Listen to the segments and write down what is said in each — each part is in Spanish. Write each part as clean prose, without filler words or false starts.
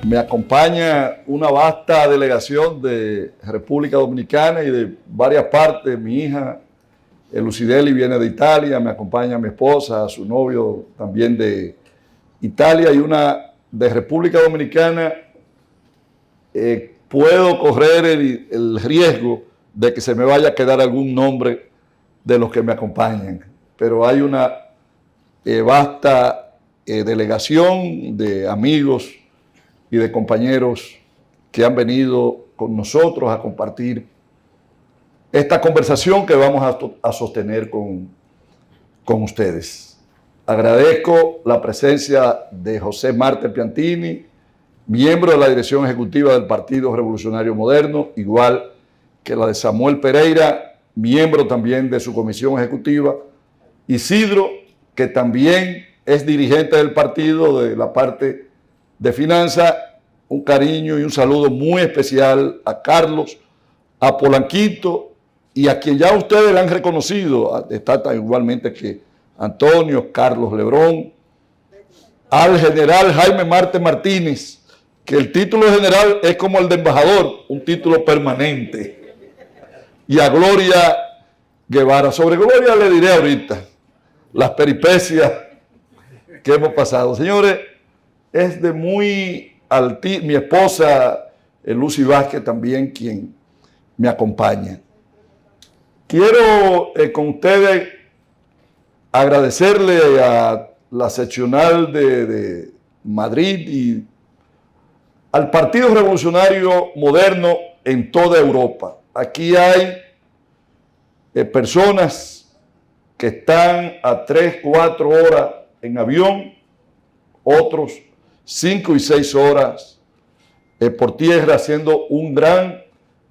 Me acompaña una vasta delegación de República Dominicana y de varias partes. Mi hija, Lucideli, viene de Italia, me acompaña mi esposa, su novio también de Italia y una de República Dominicana. Puedo correr el riesgo de que se me vaya a quedar algún nombre de los que me acompañan, pero hay una vasta delegación de amigos y de compañeros que han venido con nosotros a compartir esta conversación que vamos a sostener con ustedes. Agradezco la presencia de José Marte Piantini, miembro de la dirección ejecutiva del Partido Revolucionario Moderno, igual que la de Samuel Pereira, miembro también de su comisión ejecutiva, Isidro, que también es dirigente del partido de la parte de finanzas. Un cariño y un saludo muy especial a Carlos, a Polanquito y a quien ya ustedes le han reconocido, está igualmente que Antonio, Carlos Lebrón, al general Jaime Marte Martínez, que el título de general es como el de embajador, un título permanente, y a Gloria Guevara. Sobre Gloria le diré ahorita las peripecias que hemos pasado. Señores, es de muy mi esposa Lucy Vázquez también quien me acompaña. Quiero con ustedes agradecerle a la seccional de Madrid y al Partido Revolucionario Moderno en toda Europa. Aquí hay personas que están a 3, 4 horas en avión, otros 5 y 6 horas por tierra, haciendo un gran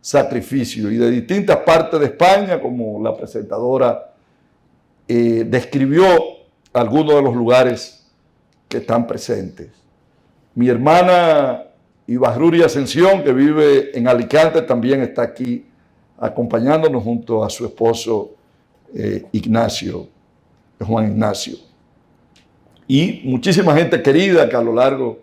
sacrificio, y de distintas partes de España, como la presentadora describió algunos de los lugares que están presentes. Mi hermana Ibarruri Ascensión, que vive en Alicante, también está aquí acompañándonos junto a su esposo Juan Ignacio. Y muchísima gente querida que a lo largo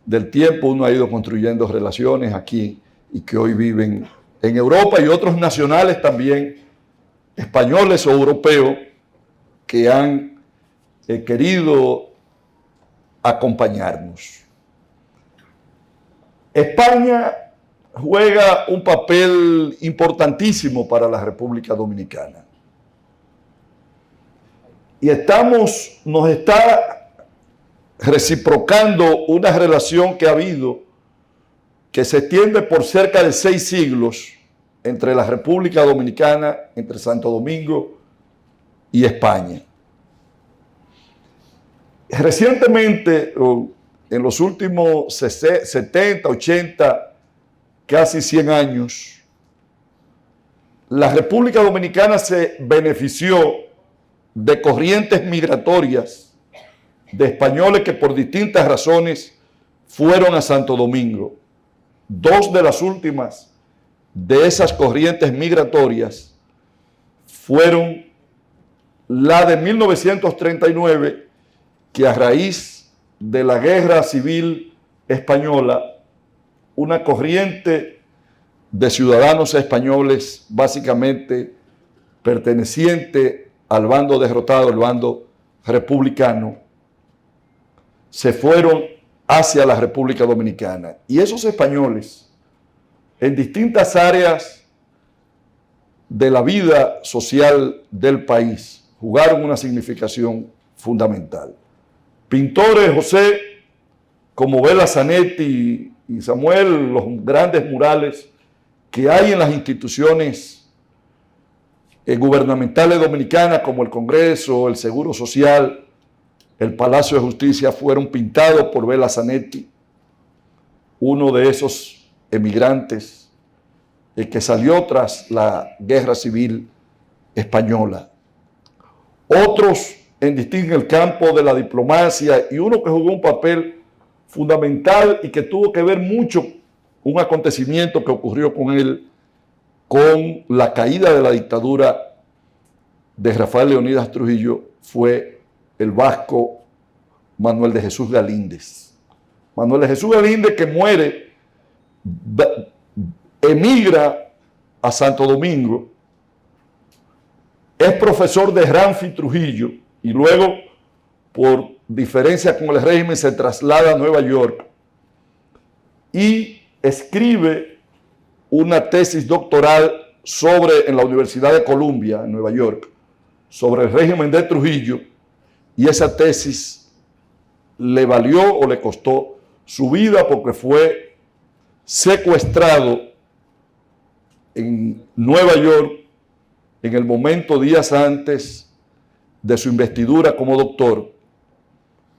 del tiempo uno ha ido construyendo relaciones aquí y que hoy viven en Europa, y otros nacionales también, españoles o europeos, que han querido acompañarnos. España juega un papel importantísimo para la República Dominicana. Y nos está reciprocando una relación que ha habido, que se extiende por cerca de 6 siglos entre la República Dominicana, entre Santo Domingo y España. Recientemente, en los últimos 70, 80, casi 100 años, la República Dominicana se benefició de corrientes migratorias de españoles que por distintas razones fueron a Santo Domingo. 2 de las últimas de esas corrientes migratorias fueron la de 1939, que a raíz de la Guerra Civil Española, una corriente de ciudadanos españoles, básicamente perteneciente al bando derrotado, el bando republicano, se fueron hacia la República Dominicana. Y esos españoles, en distintas áreas de la vida social del país, jugaron una significación fundamental. Pintores, José, como Vela Zanetti y Samuel, los grandes murales que hay en las instituciones gubernamentales dominicanas, como el Congreso, el Seguro Social, el Palacio de Justicia, fueron pintados por Vela Zanetti, uno de esos emigrantes que salió tras la Guerra Civil Española. Otros en el campo de la diplomacia, y uno que jugó un papel fundamental y que tuvo que ver mucho un acontecimiento que ocurrió con él, con la caída de la dictadura de Rafael Leónidas Trujillo, fue el vasco Manuel de Jesús Galíndez. Manuel de Jesús Galíndez, que muere, emigra a Santo Domingo, es profesor de Ramfi Trujillo y luego, por diferencia con el régimen, se traslada a Nueva York y escribe una tesis doctoral en la Universidad de Columbia, en Nueva York, sobre el régimen de Trujillo, y esa tesis le valió o le costó su vida porque fue secuestrado en Nueva York en el momento días antes de su investidura como doctor,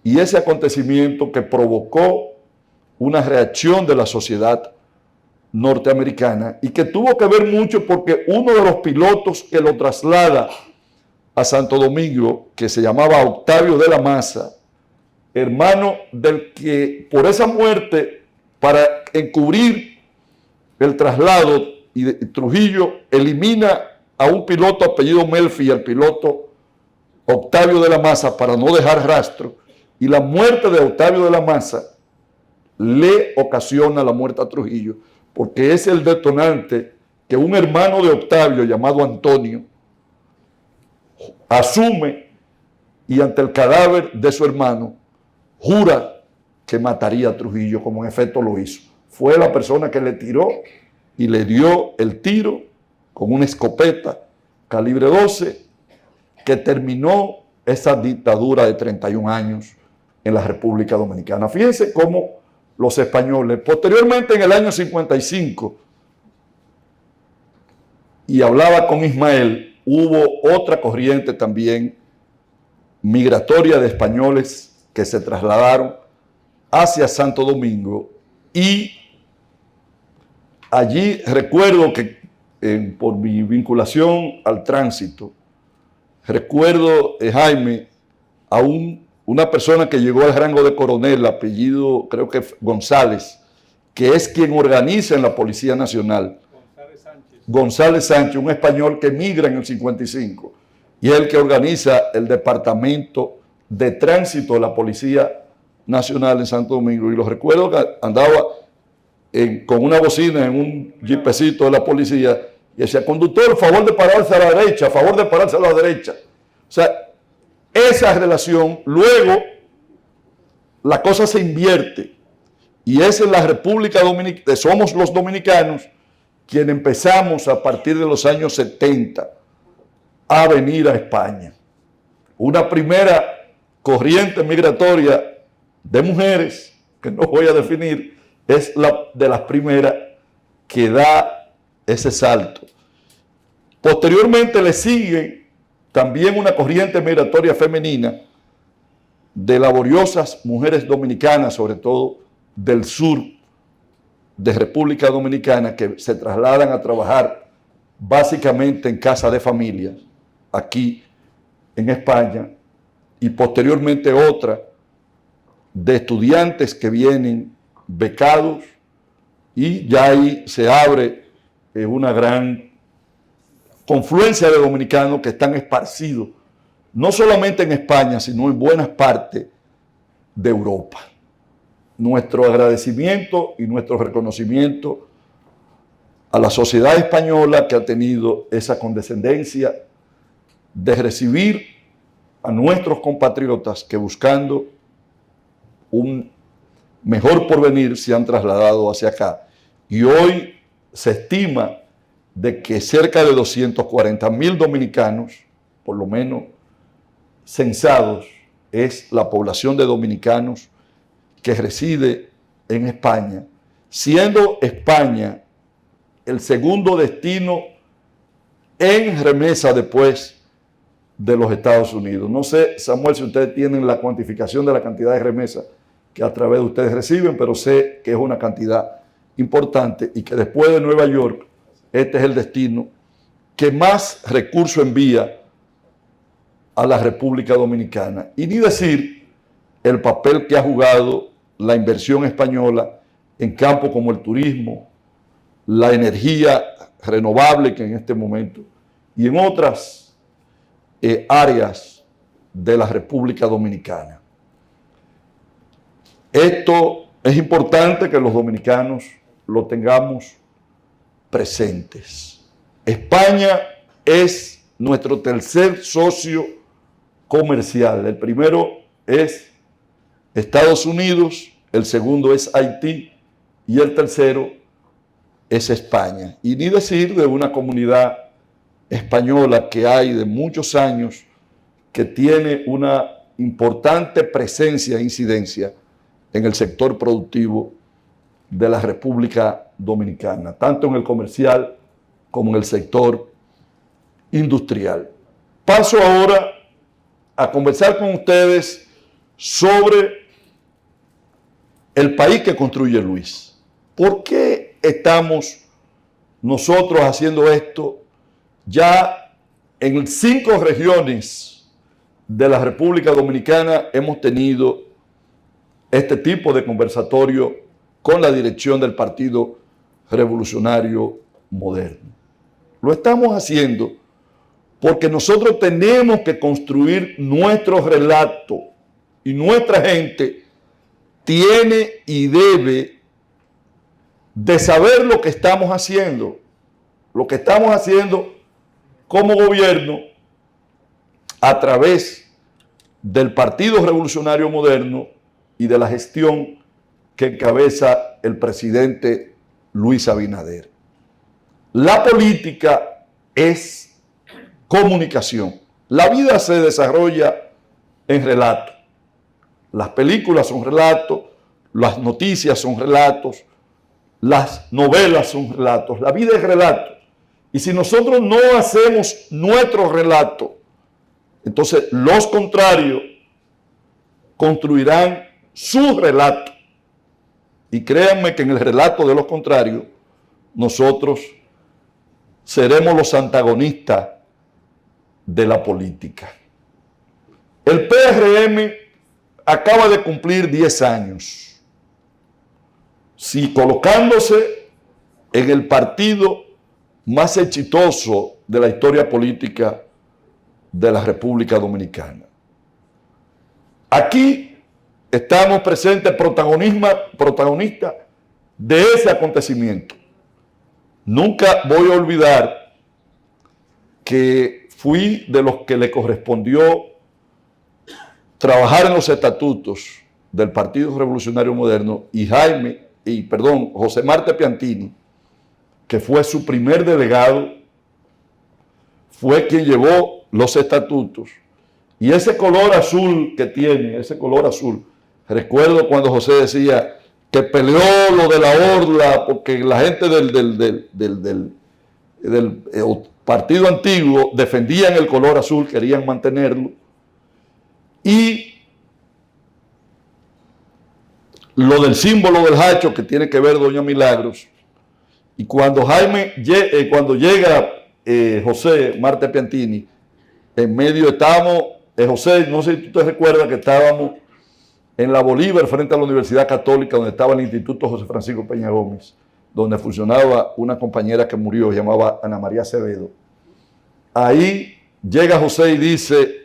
y ese acontecimiento que provocó una reacción de la sociedad norteamericana y que tuvo que ver mucho porque uno de los pilotos que lo traslada a Santo Domingo, que se llamaba Octavio de la Maza, hermano del que por esa muerte, para encubrir el traslado, y Trujillo elimina a un piloto apellido Melfi, al piloto Octavio de la Maza, para no dejar rastro, y la muerte de Octavio de la Maza le ocasiona la muerte a Trujillo, porque es el detonante que un hermano de Octavio llamado Antonio asume y ante el cadáver de su hermano jura que mataría a Trujillo, como en efecto lo hizo. Fue la persona que le tiró y le dio el tiro con una escopeta calibre 12 que terminó esa dictadura de 31 años en la República Dominicana. Fíjense cómo los españoles, posteriormente en el año 55, y hablaba con Ismael, hubo otra corriente también migratoria de españoles que se trasladaron hacia Santo Domingo, y allí recuerdo que por mi vinculación al tránsito, recuerdo, Jaime, a una persona que llegó al rango de coronel, apellido creo que González, que es quien organiza en la Policía Nacional. González Sánchez, un español que emigra en el 55, y es el que organiza el departamento de tránsito de la Policía Nacional en Santo Domingo. Y lo recuerdo que andaba con una bocina en un jipecito de la policía y decía: conductor, favor de pararse a la derecha, favor de pararse a la derecha. O sea, esa relación, luego la cosa se invierte, y es en la República Dominicana, somos los dominicanos quienes empezamos a partir de los años 70 a venir a España. Una primera corriente migratoria de mujeres, que no voy a definir, es la de las primeras que da ese salto. Posteriormente le sigue también una corriente migratoria femenina de laboriosas mujeres dominicanas, sobre todo del sur de República Dominicana, que se trasladan a trabajar básicamente en casa de familia aquí en España, y posteriormente otra de estudiantes que vienen becados, y ya ahí se abre una gran confluencia de dominicanos que están esparcidos no solamente en España, sino en buenas partes de Europa. Nuestro agradecimiento y nuestro reconocimiento a la sociedad española, que ha tenido esa condescendencia de recibir a nuestros compatriotas que, buscando un mejor porvenir, se han trasladado hacia acá. Y hoy se estima de que cerca de 240,000 dominicanos, por lo menos censados, es la población de dominicanos que reside en España, siendo España el segundo destino en remesa después de los Estados Unidos. No sé, Samuel, si ustedes tienen la cuantificación de la cantidad de remesas que a través de ustedes reciben, pero sé que es una cantidad importante y que después de Nueva York, este es el destino que más recursos envía a la República Dominicana. Y ni decir el papel que ha jugado la inversión española en campos como el turismo, la energía renovable, que en este momento, y en otras áreas de la República Dominicana. Esto es importante que los dominicanos lo tengamos presentes. España es nuestro tercer socio comercial. El primero es Estados Unidos, el segundo es Haití y el tercero es España. Y ni decir de una comunidad española que hay de muchos años que tiene una importante presencia e incidencia en el sector productivo de la República Dominicana, tanto en el comercial como en el sector industrial. Paso ahora a conversar con ustedes sobre el país que construye Luis. ¿Por qué estamos nosotros haciendo esto ya en 5 regiones de la República Dominicana? Hemos tenido este tipo de conversatorio con la dirección del Partido Revolucionario Moderno. Lo estamos haciendo porque nosotros tenemos que construir nuestro relato y nuestra gente tiene y debe de saber lo que estamos haciendo como gobierno a través del Partido Revolucionario Moderno y de la gestión que encabeza el presidente Luis Abinader. La política es comunicación. La vida se desarrolla en relato. Las películas son relatos, las noticias son relatos, las novelas son relatos, la vida es relato. Y si nosotros no hacemos nuestro relato, entonces los contrarios construirán su relato. Y créanme que en el relato de los contrarios, nosotros seremos los antagonistas de la política. El PRM acaba de cumplir 10 años. Si colocándose en el partido más exitoso de la historia política de la República Dominicana. Aquí estamos presentes protagonistas de ese acontecimiento. Nunca voy a olvidar que fui de los que le correspondió trabajar en los estatutos del Partido Revolucionario Moderno y José Marte Piantini, que fue su primer delegado, fue quien llevó los estatutos. Y ese color azul que tiene, recuerdo cuando José decía que peleó lo de la orla porque la gente del partido antiguo defendían el color azul, querían mantenerlo. Y lo del símbolo del hacho que tiene que ver doña Milagros. Y cuando llega José Marte Piantini, en medio estábamos, José, no sé si tú te recuerdas que estábamos en la Bolívar frente a la Universidad Católica, donde estaba el Instituto José Francisco Peña Gómez, donde funcionaba una compañera que murió, llamaba Ana María Acevedo. Ahí llega José y dice: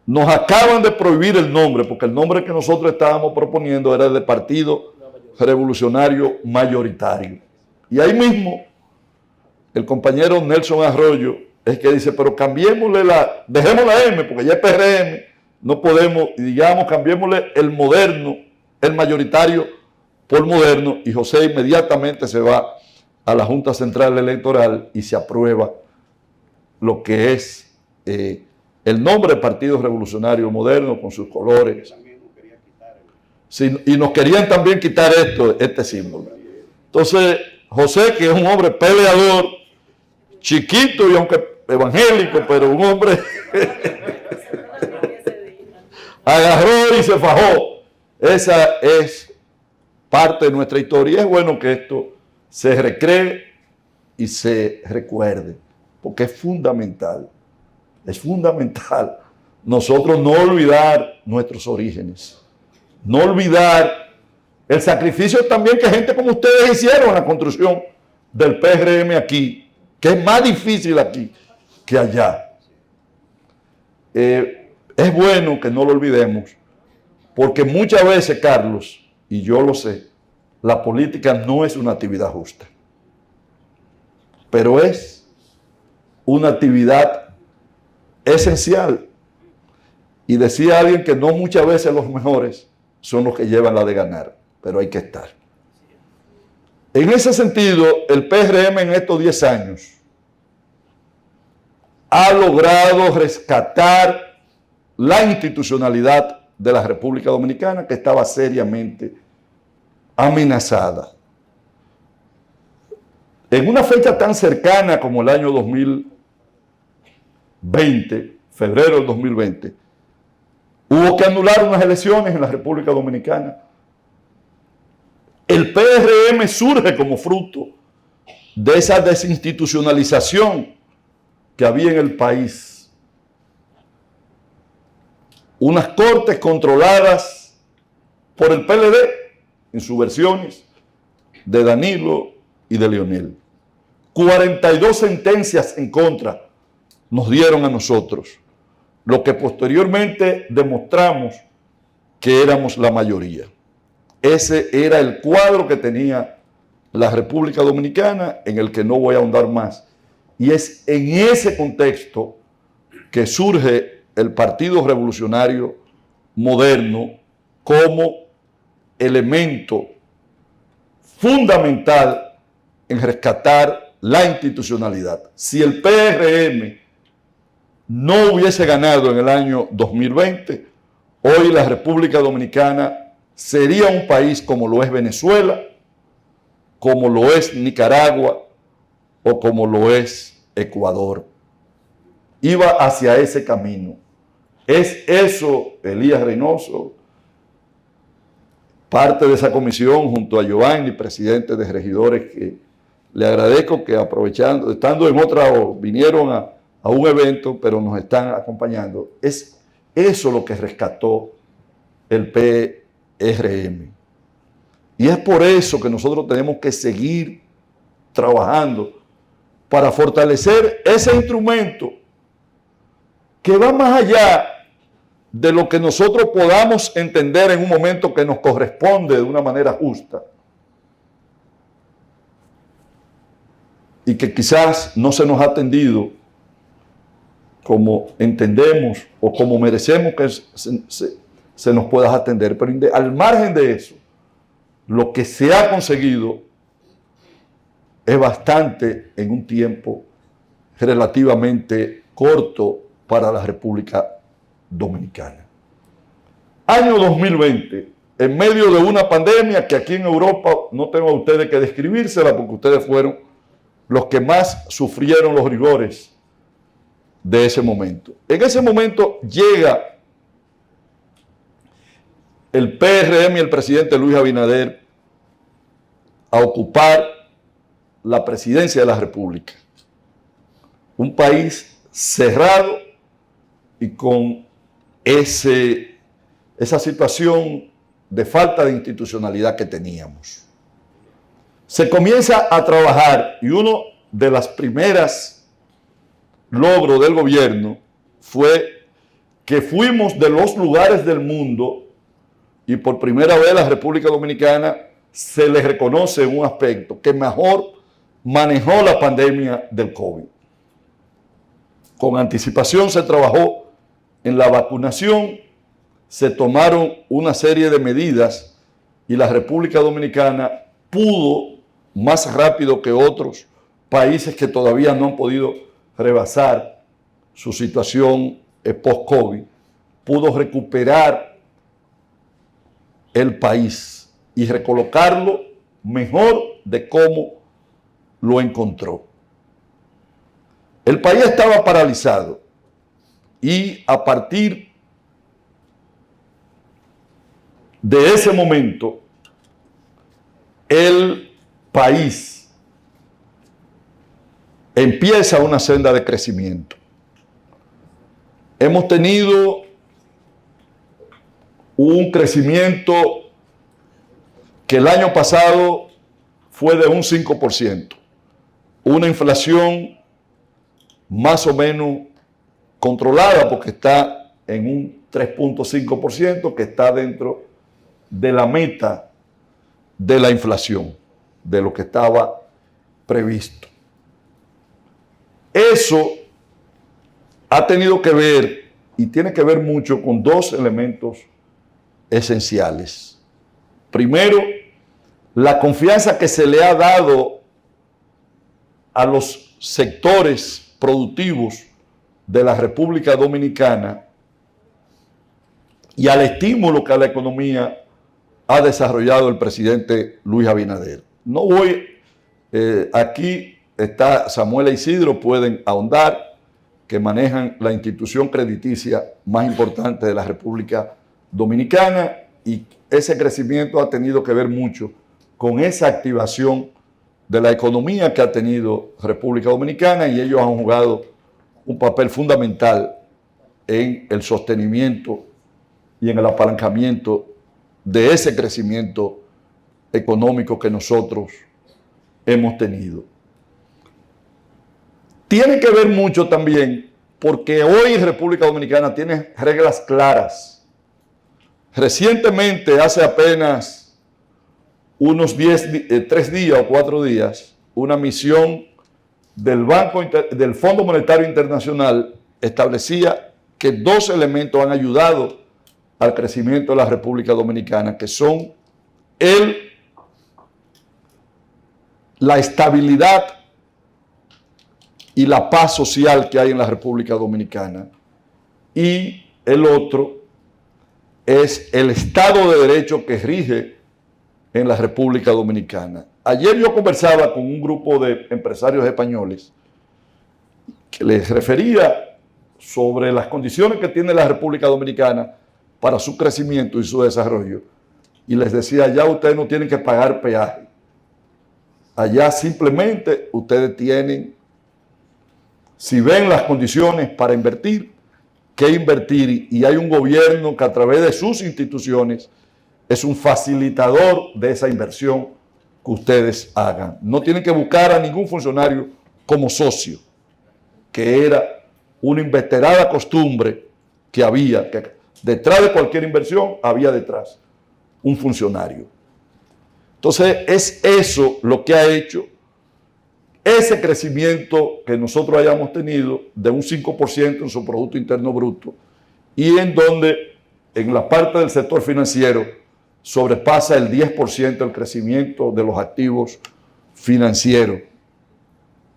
nos acaban de prohibir el nombre, porque el nombre que nosotros estábamos proponiendo era el de Partido Revolucionario Mayoritario. Y ahí mismo, el compañero Nelson Arroyo es que dice: pero cambiémosle dejemos la M, porque ya es PRM, no podemos, y digamos, cambiémosle el moderno, el mayoritario, por moderno. Y José inmediatamente se va a la Junta Central Electoral y se aprueba lo que es el nombre del Partido Revolucionario Moderno con sus colores. Sí, y nos querían también quitar este símbolo. Entonces, José, que es un hombre peleador, chiquito y aunque evangélico, pero un hombre agarró y se fajó. Esa es parte de nuestra historia. Y es bueno que esto se recree y se recuerde, porque es fundamental. Es fundamental nosotros no olvidar nuestros orígenes, no olvidar el sacrificio también que gente como ustedes hicieron en la construcción del PRM aquí, que es más difícil aquí que allá. Es bueno que no lo olvidemos, porque muchas veces, Carlos, y yo lo sé, la política no es una actividad justa, pero es una actividad esencial. Y decía alguien que no muchas veces los mejores son los que llevan la de ganar, pero hay que estar. En ese sentido, el PRM en estos 10 años ha logrado rescatar la institucionalidad de la República Dominicana, que estaba seriamente amenazada. En una fecha tan cercana como el año 2020, febrero del 2020, hubo que anular unas elecciones en la República Dominicana. El PRM surge como fruto de esa desinstitucionalización que había en el país. Unas cortes controladas por el PLD en sus versiones de Danilo y de Leonel. 42 sentencias en contra nos dieron a nosotros, lo que posteriormente demostramos que éramos la mayoría. Ese era el cuadro que tenía la República Dominicana, en el que no voy a ahondar más. Y es en ese contexto que surge el Partido Revolucionario Moderno como elemento fundamental en rescatar la institucionalidad. Si el PRM no hubiese ganado en el año 2020, hoy la República Dominicana sería un país como lo es Venezuela, como lo es Nicaragua o como lo es Ecuador. Iba hacia ese camino. Es eso, Elías Reynoso, parte de esa comisión junto a Giovanni, presidente de regidores, que le agradezco que aprovechando, estando en otra, vinieron a un evento, pero nos están acompañando. Es eso lo que rescató el PRM. Y es por eso que nosotros tenemos que seguir trabajando para fortalecer ese instrumento que va más allá de lo que nosotros podamos entender en un momento que nos corresponde de una manera justa y que quizás no se nos ha atendido como entendemos o como merecemos que se nos pueda atender. Pero al margen de eso, lo que se ha conseguido es bastante en un tiempo relativamente corto para la República Dominicana. Año 2020, en medio de una pandemia que aquí en Europa no tengo a ustedes que describírsela porque ustedes fueron los que más sufrieron los rigores de ese momento. En ese momento llega el PRM y el presidente Luis Abinader a ocupar la presidencia de la República. Un país cerrado y con esa situación de falta de institucionalidad que teníamos. Se comienza a trabajar y uno de las primeras logros del gobierno fue que fuimos de los lugares del mundo y por primera vez a la República Dominicana se le reconoce un aspecto que mejor manejó la pandemia del COVID. Con anticipación se trabajó en la vacunación, se tomaron una serie de medidas y la República Dominicana pudo, más rápido que otros países que todavía no han podido rebasar su situación post-COVID, pudo recuperar el país y recolocarlo mejor de cómo lo encontró. El país estaba paralizado y a partir de ese momento el país empieza una senda de crecimiento. Hemos tenido un crecimiento que el año pasado fue de un 5%, una inflación más o menos controlada porque está en un 3.5%, que está dentro de la meta de la inflación, de lo que estaba previsto. Eso ha tenido que ver y tiene que ver mucho con dos elementos esenciales. Primero, la confianza que se le ha dado a los sectores productivos de la República Dominicana y al estímulo que a la economía ha desarrollado el presidente Luis Abinader. No voy, aquí está Samuel e Isidro, pueden ahondar, que manejan la institución crediticia más importante de la República Dominicana, y ese crecimiento ha tenido que ver mucho con esa activación de la economía que ha tenido República Dominicana, y ellos han jugado un papel fundamental en el sostenimiento y en el apalancamiento de ese crecimiento económico que nosotros hemos tenido. Tiene que ver mucho también porque hoy República Dominicana tiene reglas claras. Recientemente, hace apenas unos 3 días o 4 días, una misión del Fondo Monetario Internacional establecía que 2 elementos han ayudado al crecimiento de la República Dominicana, que son la estabilidad y la paz social que hay en la República Dominicana, y el otro es el Estado de Derecho que rige en la República Dominicana. Ayer yo conversaba con un grupo de empresarios españoles que les refería sobre las condiciones que tiene la República Dominicana para su crecimiento y su desarrollo, y les decía: allá ustedes no tienen que pagar peaje, allá simplemente ustedes tienen, si ven las condiciones para invertir, que invertir, y hay un gobierno que a través de sus instituciones es un facilitador de esa inversión que ustedes hagan. No tienen que buscar a ningún funcionario como socio, que era una inveterada costumbre que había, que detrás de cualquier inversión había detrás un funcionario. Entonces es eso lo que ha hecho ese crecimiento que nosotros hayamos tenido de un 5% en su Producto Interno Bruto, y en donde en la parte del sector financiero sobrepasa el 10% el crecimiento de los activos financieros.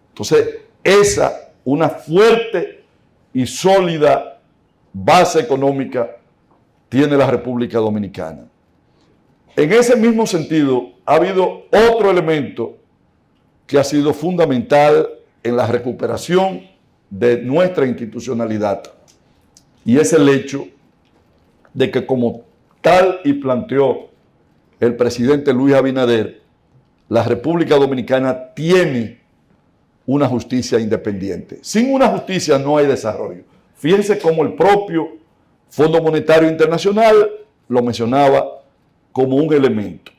Entonces, una fuerte y sólida base económica tiene la República Dominicana. En ese mismo sentido, ha habido otro elemento que ha sido fundamental en la recuperación de nuestra institucionalidad, y es el hecho de que, como tal y planteó el presidente Luis Abinader, la República Dominicana tiene una justicia independiente. Sin una justicia no hay desarrollo. Fíjense cómo el propio Fondo Monetario Internacional lo mencionaba como un elemento.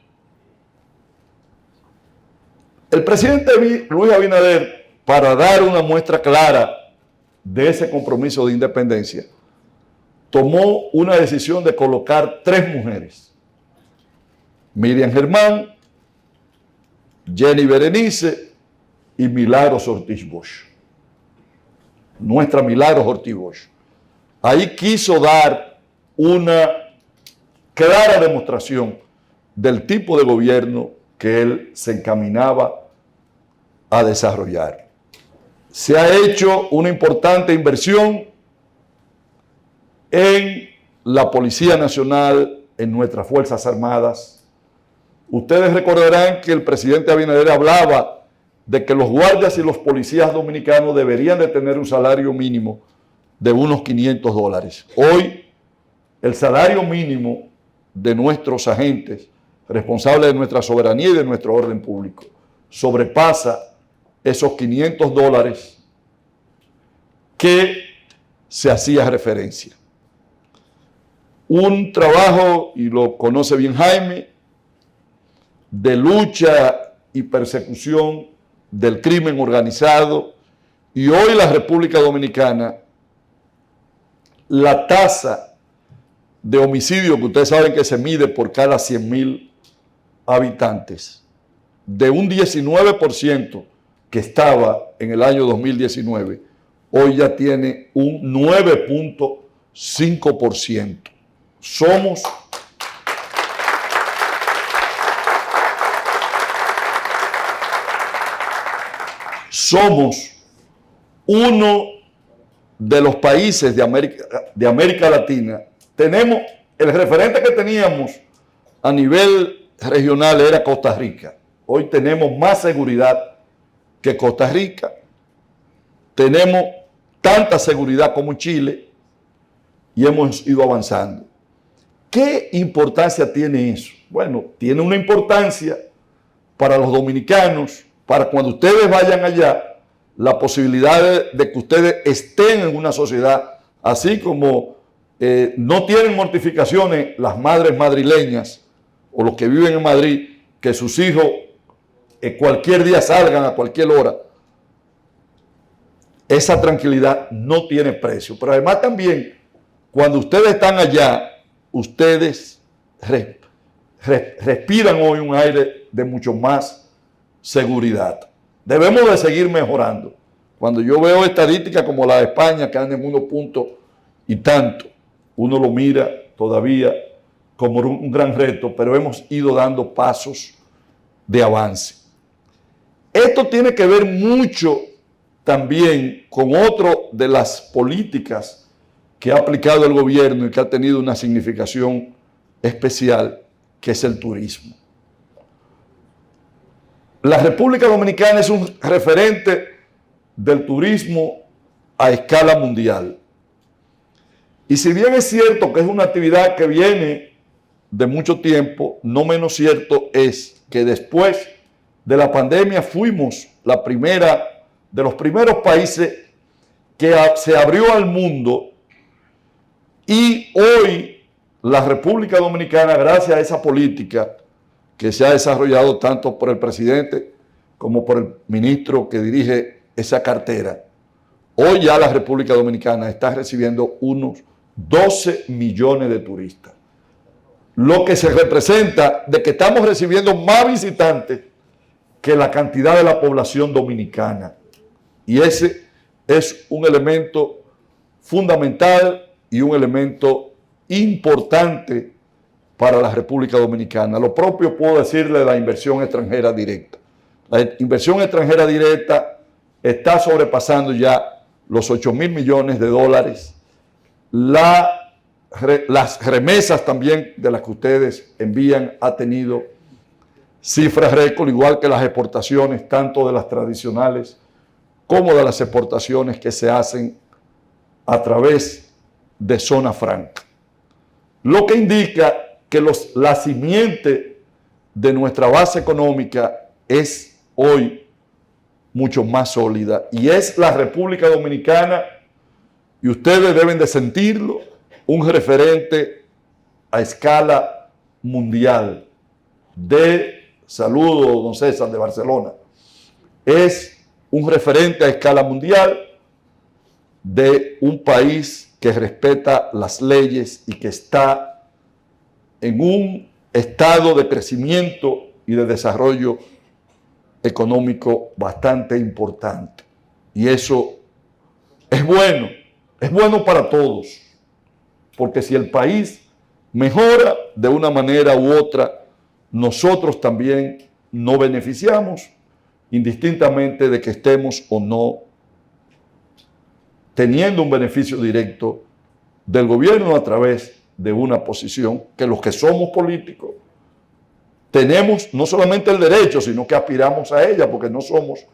El presidente Luis Abinader, para dar una muestra clara de ese compromiso de independencia, tomó una decisión de colocar 3 mujeres: Miriam Germán, Jenny Berenice y Milagros Ortiz Bosch. Nuestra Milagros Ortiz Bosch. Ahí quiso dar una clara demostración del tipo de gobierno que él se encaminaba a desarrollar. Se ha hecho una importante inversión en la Policía Nacional, en nuestras Fuerzas Armadas. Ustedes recordarán que el presidente Abinader hablaba de que los guardias y los policías dominicanos deberían de tener un salario mínimo de unos $500. Hoy, el salario mínimo de nuestros agentes responsables de nuestra soberanía y de nuestro orden público sobrepasa esos $500 que se hacía referencia. Un trabajo, y lo conoce bien Jaime, de lucha y persecución del crimen organizado, y hoy la República Dominicana, la tasa de homicidio, que ustedes saben que se mide por cada 100,000 habitantes, de un 19% que estaba en el año 2019, hoy ya tiene un 9.5%. Somos uno de los países de América Latina. Tenemos el referente que teníamos a nivel regional era Costa Rica. Hoy tenemos más seguridad que Costa Rica. Tenemos tanta seguridad como Chile y hemos ido avanzando. ¿Qué importancia tiene eso? Bueno, tiene una importancia para los dominicanos, para cuando ustedes vayan allá, la posibilidad de que ustedes estén en una sociedad, así como no tienen mortificaciones las madres madrileñas o los que viven en Madrid, que sus hijos cualquier día salgan a cualquier hora. Esa tranquilidad no tiene precio. Pero además también, cuando ustedes están allá, ustedes respiran hoy un aire de mucho más seguridad. Debemos de seguir mejorando. Cuando yo veo estadísticas como la de España, que andan en 1 punto y tanto, uno lo mira todavía como un gran reto, pero hemos ido dando pasos de avance. Esto tiene que ver mucho también con otro de las políticas que ha aplicado el gobierno y que ha tenido una significación especial, que es el turismo. La República Dominicana es un referente del turismo a escala mundial. Y si bien es cierto que es una actividad que viene de mucho tiempo, no menos cierto es que después de la pandemia fuimos de los primeros países que se abrió al mundo, y hoy la República Dominicana, gracias a esa política que se ha desarrollado tanto por el presidente como por el ministro que dirige esa cartera, hoy ya la República Dominicana está recibiendo unos 12 millones de turistas, lo que se representa de que estamos recibiendo más visitantes que la cantidad de la población dominicana. Y ese es un elemento fundamental y un elemento importante para la República Dominicana. Lo propio puedo decirle de la inversión extranjera directa. La inversión extranjera directa está sobrepasando ya los 8.000 millones de dólares. Las remesas también de las que ustedes envían ha tenido cifras récord, igual que las exportaciones, tanto de las tradicionales como de las exportaciones que se hacen a través de zona franca. Lo que indica que la simiente de nuestra base económica es hoy mucho más sólida, y es la República Dominicana, y ustedes deben de sentirlo, un referente a escala mundial. Saludo, don César, de Barcelona. Es un referente a escala mundial de un país que respeta las leyes y que está en un estado de crecimiento y de desarrollo económico bastante importante. Y eso es bueno para todos, porque si el país mejora de una manera u otra, nosotros también nos beneficiamos, indistintamente de que estemos o no teniendo un beneficio directo del gobierno a través de una posición que los que somos políticos tenemos no solamente el derecho, sino que aspiramos a ella, porque no somos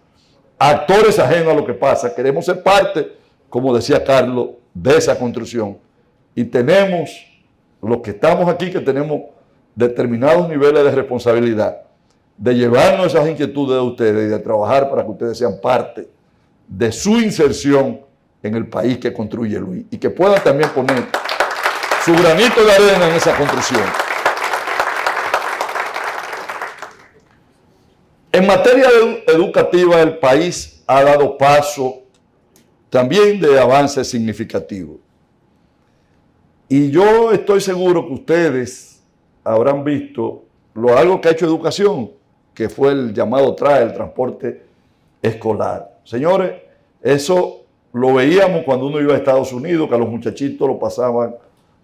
actores ajenos a lo que pasa. Queremos ser parte, como decía Carlos, de esa construcción. Y tenemos, los que estamos aquí, que tenemos determinados niveles de responsabilidad, de llevarnos esas inquietudes de ustedes y de trabajar para que ustedes sean parte de su inserción en el país que construye Luis, y que puedan también poner su granito de arena en esa construcción. En materia educativa, el país ha dado paso también de avances significativos. Y yo estoy seguro que ustedes habrán visto algo que ha hecho educación, que fue el llamado TRAE, el transporte escolar. Señores, eso lo veíamos cuando uno iba a Estados Unidos, que a los muchachitos lo pasaban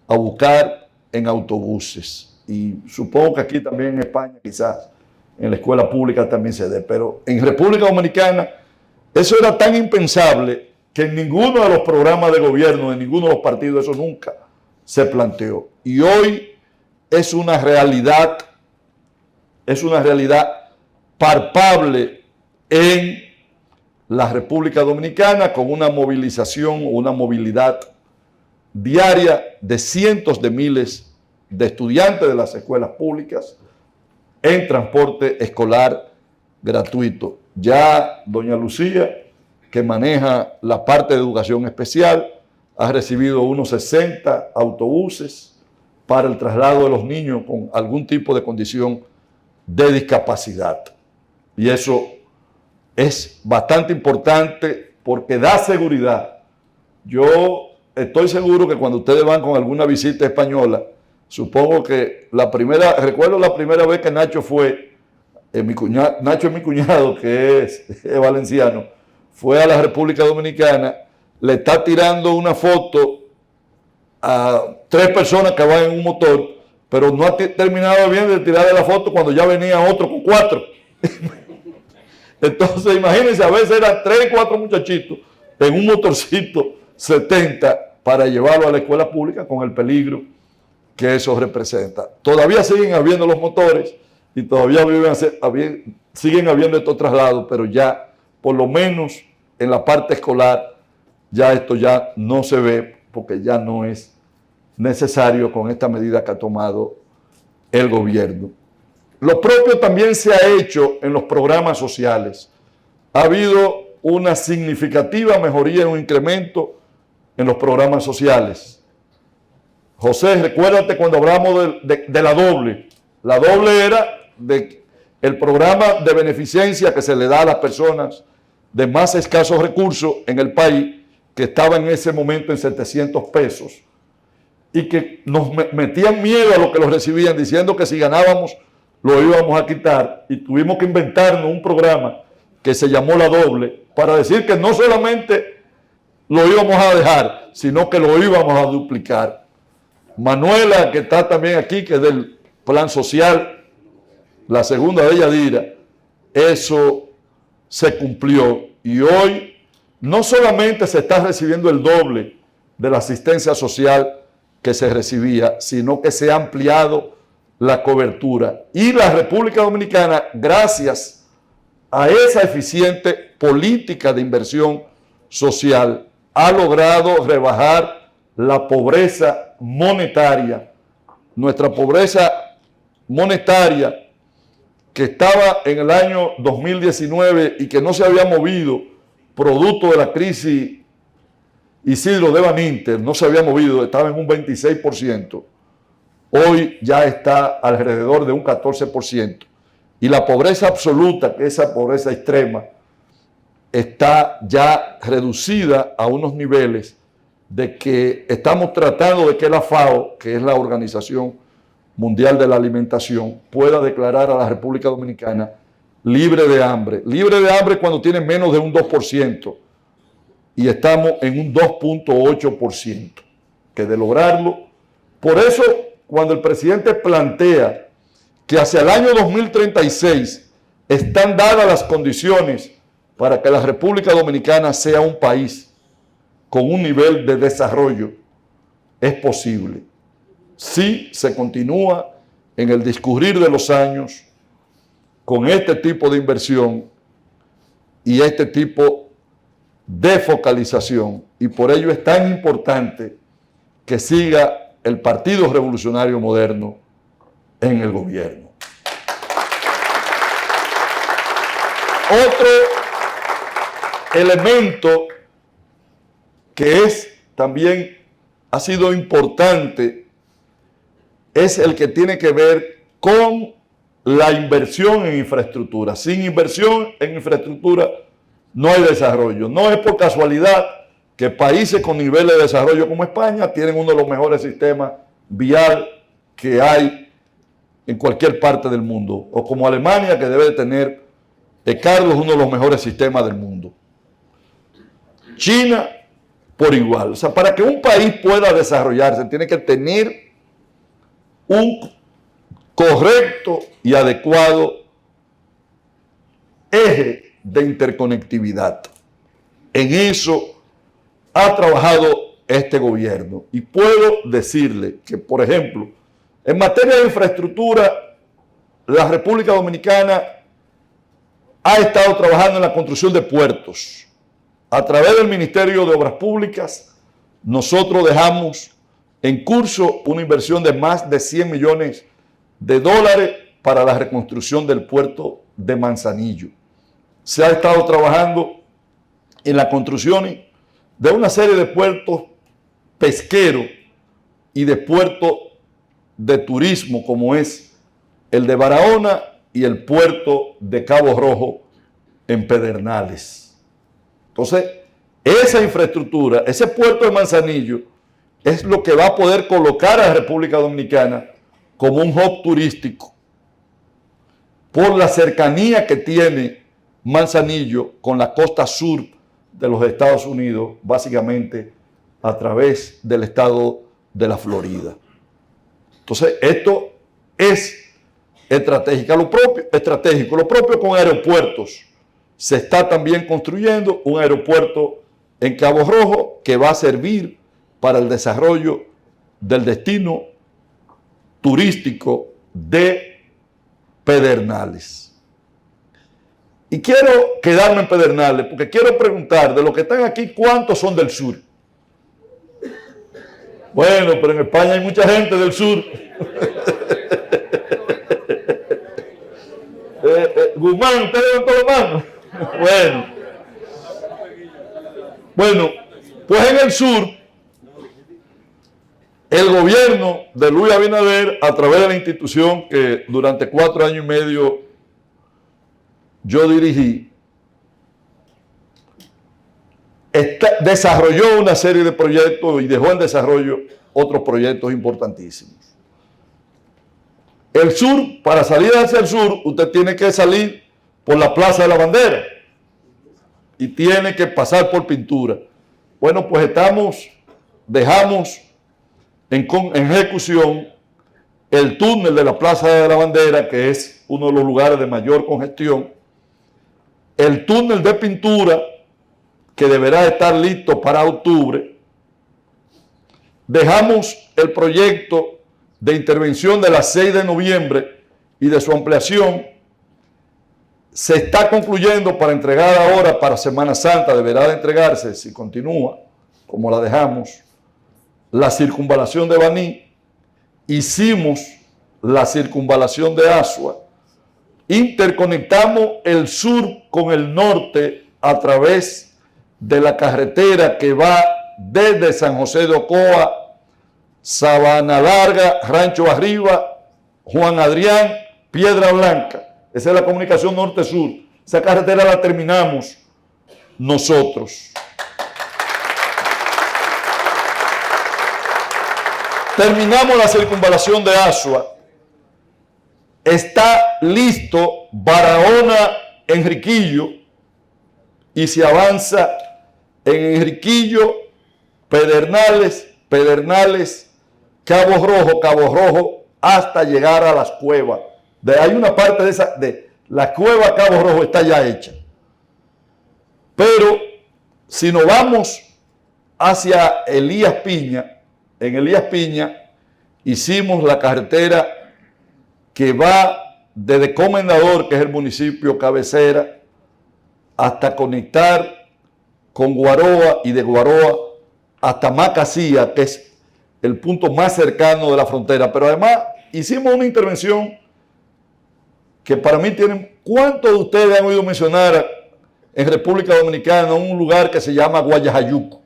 a buscar en autobuses. Y supongo que aquí también en España, quizás en la escuela pública también se dé. Pero en República Dominicana eso era tan impensable que en ninguno de los programas de gobierno, en ninguno de los partidos, eso nunca se planteó. Y hoy es una realidad palpable en la República Dominicana, con una movilización o una movilidad diaria de cientos de miles de estudiantes de las escuelas públicas en transporte escolar gratuito. Ya doña Lucía, que maneja la parte de educación especial, ha recibido unos 60 autobuses para el traslado de los niños con algún tipo de condición de discapacidad. Y eso es bastante importante porque da seguridad. Yo estoy seguro que cuando ustedes van con alguna visita española, supongo que recuerdo la primera vez que Nacho fue, Nacho es mi cuñado, que es valenciano, fue a la República Dominicana, le está tirando una foto a 3 personas que van en un motor, pero no ha terminado bien de tirarle la foto cuando ya venía otro con 4. Entonces, imagínense, a veces eran 3, 4 muchachitos en un motorcito 70 para llevarlo a la escuela pública con el peligro que eso representa. Todavía siguen habiendo los motores y todavía siguen habiendo estos traslados, pero ya, por lo menos en la parte escolar, ya esto ya no se ve porque ya no es necesario con esta medida que ha tomado el gobierno. Lo propio también se ha hecho en los programas sociales. Ha habido una significativa mejoría, un incremento en los programas sociales. José, recuérdate cuando hablamos de la doble. La doble era el programa de beneficencia que se le da a las personas de más escasos recursos en el país, que estaba en ese momento en 700 pesos, y que nos metían miedo a los que los recibían, diciendo que si ganábamos lo íbamos a quitar, y tuvimos que inventarnos un programa que se llamó La Doble, para decir que no solamente lo íbamos a dejar, sino que lo íbamos a duplicar. Manuela, que está también aquí, que es del plan social, la segunda de Yadira, eso se cumplió, y hoy no solamente se está recibiendo el doble de la asistencia social que se recibía, sino que se ha ampliado la cobertura. Y la República Dominicana, gracias a esa eficiente política de inversión social, ha logrado rebajar la pobreza monetaria. Nuestra pobreza monetaria, que estaba en el año 2019 y que no se había movido producto de la crisis Isidro de Baninter, no se había movido, estaba en un 26%. Hoy ya está alrededor de un 14%. Y la pobreza absoluta, que es esa pobreza extrema, está ya reducida a unos niveles de que estamos tratando de que la FAO, que es la Organización Mundial de la Alimentación, pueda declarar a la República Dominicana libre de hambre. Libre de hambre cuando tiene menos de un 2%. Y estamos en un 2.8%. Que de lograrlo, por eso cuando el presidente plantea que hacia el año 2036 están dadas las condiciones para que la República Dominicana sea un país con un nivel de desarrollo, es posible. Si se continúa en el discurrir de los años con este tipo de inversión y este tipo de focalización, y por ello es tan importante que siga el Partido Revolucionario Moderno en el gobierno. Otro elemento que también ha sido importante es el que tiene que ver con la inversión en infraestructura. Sin inversión en infraestructura no hay desarrollo. No es por casualidad que países con niveles de desarrollo como España tienen uno de los mejores sistemas vial que hay en cualquier parte del mundo, o como Alemania, que debe de tener, Carlos, uno de los mejores sistemas del mundo. China, por igual. O sea, para que un país pueda desarrollarse, tiene que tener un correcto y adecuado eje de interconectividad. En eso ha trabajado este gobierno. Y puedo decirle que, por ejemplo, en materia de infraestructura, la República Dominicana ha estado trabajando en la construcción de puertos. A través del Ministerio de Obras Públicas, nosotros dejamos en curso una inversión de más de 100 millones de dólares para la reconstrucción del puerto de Manzanillo. Se ha estado trabajando en la construcción de una serie de puertos pesqueros y de puertos de turismo, como es el de Barahona y el puerto de Cabo Rojo en Pedernales. Entonces, esa infraestructura, ese puerto de Manzanillo, es lo que va a poder colocar a la República Dominicana como un hub turístico por la cercanía que tiene Manzanillo con la costa sur de los Estados Unidos, básicamente a través del estado de la Florida. Entonces, esto es estratégico. Lo propio con aeropuertos. Se está también construyendo un aeropuerto en Cabo Rojo que va a servir para el desarrollo del destino turístico de Pedernales. Y quiero quedarme en Pedernales porque quiero preguntar, de los que están aquí, ¿cuántos son del sur? Bueno, pero en España hay mucha gente del sur. Guzmán, ¿usted levantó la mano? Bueno, pues en el sur, el gobierno de Luis Abinader, a través de la institución que durante 4 años y medio yo dirigí, desarrolló una serie de proyectos y dejó en desarrollo otros proyectos importantísimos. El sur, para salir hacia el sur, usted tiene que salir por la Plaza de la Bandera y tiene que pasar por Pintura. Bueno, pues dejamos en ejecución el túnel de la Plaza de la Bandera, que es uno de los lugares de mayor congestión, el túnel de Pintura, que deberá estar listo para octubre. Dejamos el proyecto de intervención de la 6 de noviembre y de su ampliación. Se está concluyendo para entregar ahora para Semana Santa, deberá de entregarse, si continúa como la dejamos, la circunvalación de Baní. Hicimos la circunvalación de Asua. Interconectamos el sur con el norte a través de la carretera que va desde San José de Ocoa, Sabana Larga, Rancho Arriba, Juan Adrián, Piedra Blanca. Esa es la comunicación norte-sur. Esa carretera la terminamos nosotros. Terminamos la circunvalación de Asua. Está listo Barahona, Enriquillo, y se avanza en Enriquillo, Pedernales, Cabo Rojo, hasta llegar a las cuevas. Hay una parte de la cueva Cabo Rojo está ya hecha. Pero si nos vamos hacia Elías Piña, en Elías Piña hicimos la carretera que va desde Comendador, que es el municipio cabecera, hasta conectar con Guaroa, y de Guaroa hasta Macasía, que es el punto más cercano de la frontera. Pero además hicimos una intervención que para mí tienen... ¿Cuántos de ustedes han oído mencionar en República Dominicana un lugar que se llama Guayajayuco?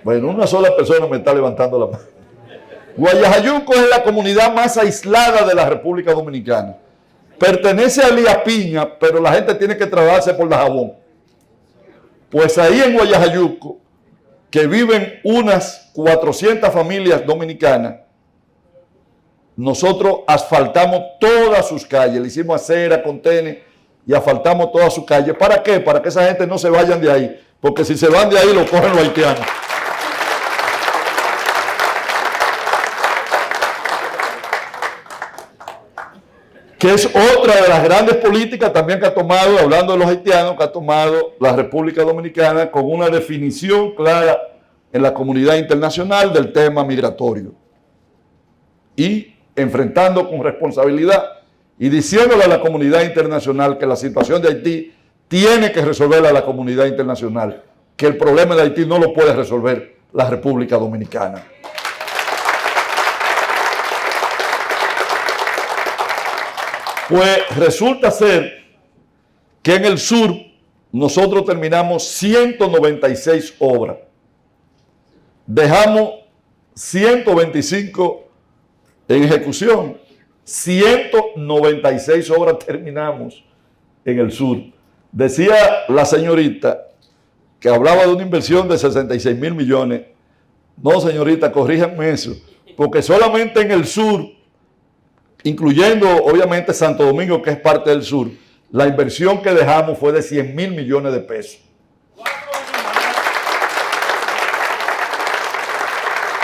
Bueno, una sola persona me está levantando la mano. Guayajayuco es la comunidad más aislada de la República Dominicana. Pertenece a Elías Piña, pero la gente tiene que trasladarse por Dajabón. Pues ahí en Guayajayuco, que viven unas 400 familias dominicanas, nosotros asfaltamos todas sus calles, le hicimos acera, contenes y asfaltamos todas sus calles. ¿Para qué? Para que esa gente no se vayan de ahí, porque si se van de ahí lo cogen los haitianos. Que es otra de las grandes políticas también que ha tomado, hablando de los haitianos, que ha tomado la República Dominicana con una definición clara en la comunidad internacional del tema migratorio. Y enfrentando con responsabilidad y diciéndole a la comunidad internacional que la situación de Haití tiene que resolverla a la comunidad internacional, que el problema de Haití no lo puede resolver la República Dominicana. Pues resulta ser que en el sur nosotros terminamos 196 obras. Dejamos 125 en ejecución. 196 obras terminamos en el sur. Decía la señorita que hablaba de una inversión de 66,000 millones. No, señorita, corríjanme eso. Porque solamente en el sur, incluyendo obviamente Santo Domingo, que es parte del sur, la inversión que dejamos fue de 100,000 millones de pesos.